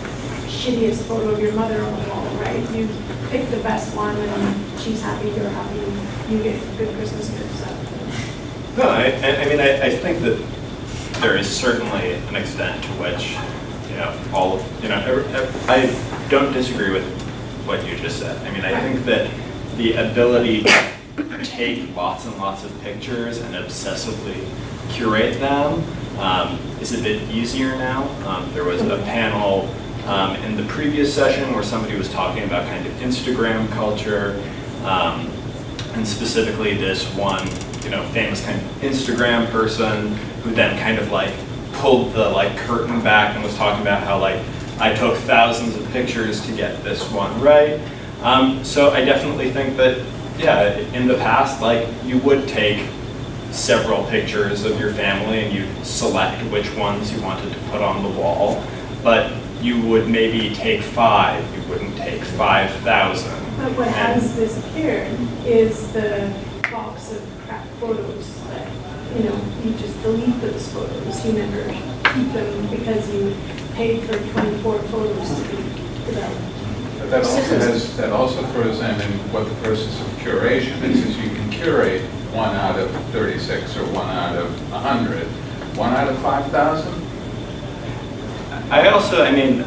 shittiest photo of your mother on the wall, right? You pick the best one and she's happy, you're happy, you get good Christmas gifts. No, I mean, I think that there is certainly an extent to which, you know, I don't disagree with what you just said. I mean, I think that the ability to take lots and lots of pictures and obsessively curate them is a bit easier now. There was a panel in the previous session where somebody was talking about kind of Instagram culture, and specifically this one, you know, famous kind of Instagram person who then kind of like pulled the like curtain back and was talking about how like I took thousands of pictures to get this one right. So I definitely think that, yeah, in the past, like you would take several pictures of your family and you'd select which ones you wanted to put on the wall, but you would maybe take 5, you wouldn't take 5,000. But what has disappeared is the box of crap photos that, you know, you just delete those photos. You never keep them because you paid for 24 photos to be developed. But that also throws in what the process of curation is you can curate 1 out of 36 or 1 out of 100. 1 out of 5,000? I also, I mean,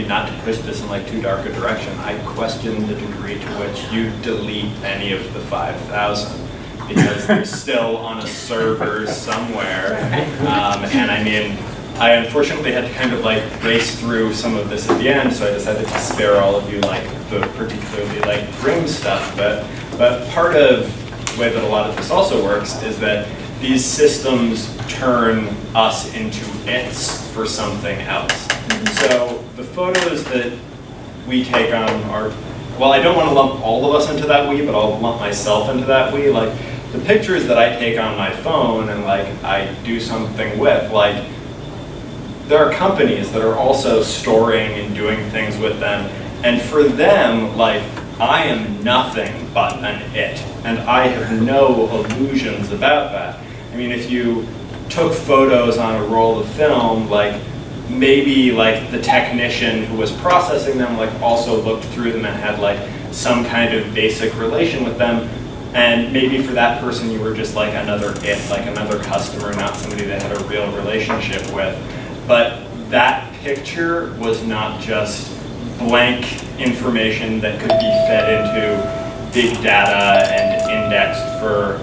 not to push this in like too dark a direction, I question the degree to which you delete any of the 5,000 because they're still on a server somewhere. And I mean, I unfortunately had to kind of like race through some of this at the end, so I decided to spare all of you like the particularly like grim stuff. But part of the way that a lot of this also works is that these systems turn us into its for something else. So the photos that we take on are, well, I don't want to lump all of us into that we, but I'll lump myself into that we. Like the pictures that I take on my phone and like I do something with, like there are companies that are also storing and doing things with them. And for them, like I am nothing but an it. And I have no illusions about that. I mean, if you took photos on a roll of film, like maybe like the technician who was processing them like also looked through them and had like some kind of basic relation with them. And maybe for that person you were just like another customer, not somebody they had a real relationship with. But that picture was not just blank information that could be fed into big data and indexed for,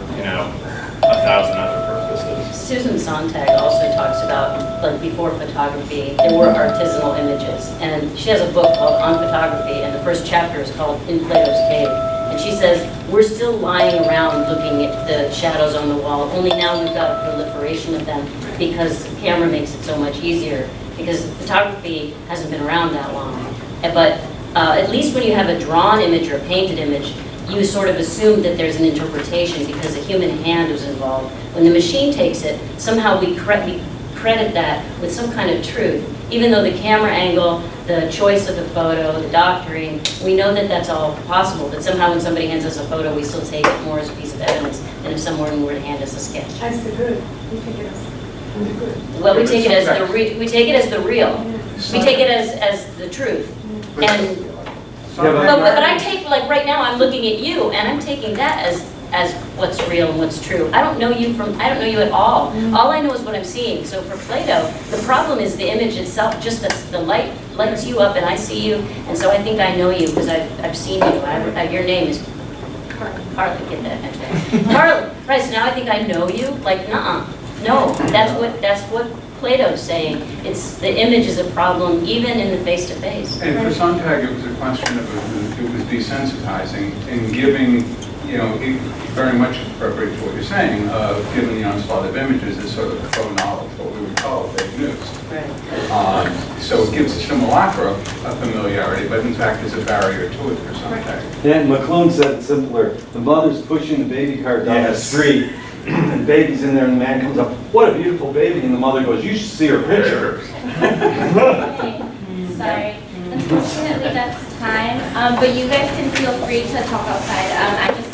1,000 other purposes. Susan Sontag also talks about, like, before photography, there were artisanal images. And she has a book called On Photography, and the first chapter is called In Plato's Cave. And she says, we're still lying around looking at the shadows on the wall, only now we've got a proliferation of them because the camera makes it so much easier, because photography hasn't been around that long. But at least when you have a drawn image or a painted image, you sort of assume that there's an interpretation because a human hand was involved. When the machine takes it, somehow we credit that with some kind of truth. Even though the camera angle, the choice of the photo, the doctoring, we know that that's all possible, but somehow when somebody hands us a photo, we still take it more as a piece of evidence than if someone were to hand us a sketch. As the good, we take it as the good. Well, we take it as the we take it as the real. We take it as the truth. And but I take, like, right now I'm looking at you and I'm taking that as what's real and what's true. I don't know you at all. All I know is what I'm seeing. So for Plato, the problem is the image itself, just the light lights you up and I see you, and so I think I know you because I've seen you. Your name is Carly, get that? Carly, right, so now I think I know you? Like, nuh-uh. No, that's what Plato's saying. It's the image is a problem even in the face-to-face. And for Sontag, it was a question of, it was desensitizing and giving, very much appropriate to what you're saying, giving the onslaught of images as sort of faux knowledge, what we would call fake news. Right. So it gives a simulacra of familiarity, but in fact is a barrier to it for Sontag. Yeah, McClone said it simpler. The mother's pushing the baby cart down the street, and baby's in there, and the man comes up, what a beautiful baby, and the mother goes, you should see her picture. Sorry. Unfortunately, that's time, but you guys can feel free to talk outside. I just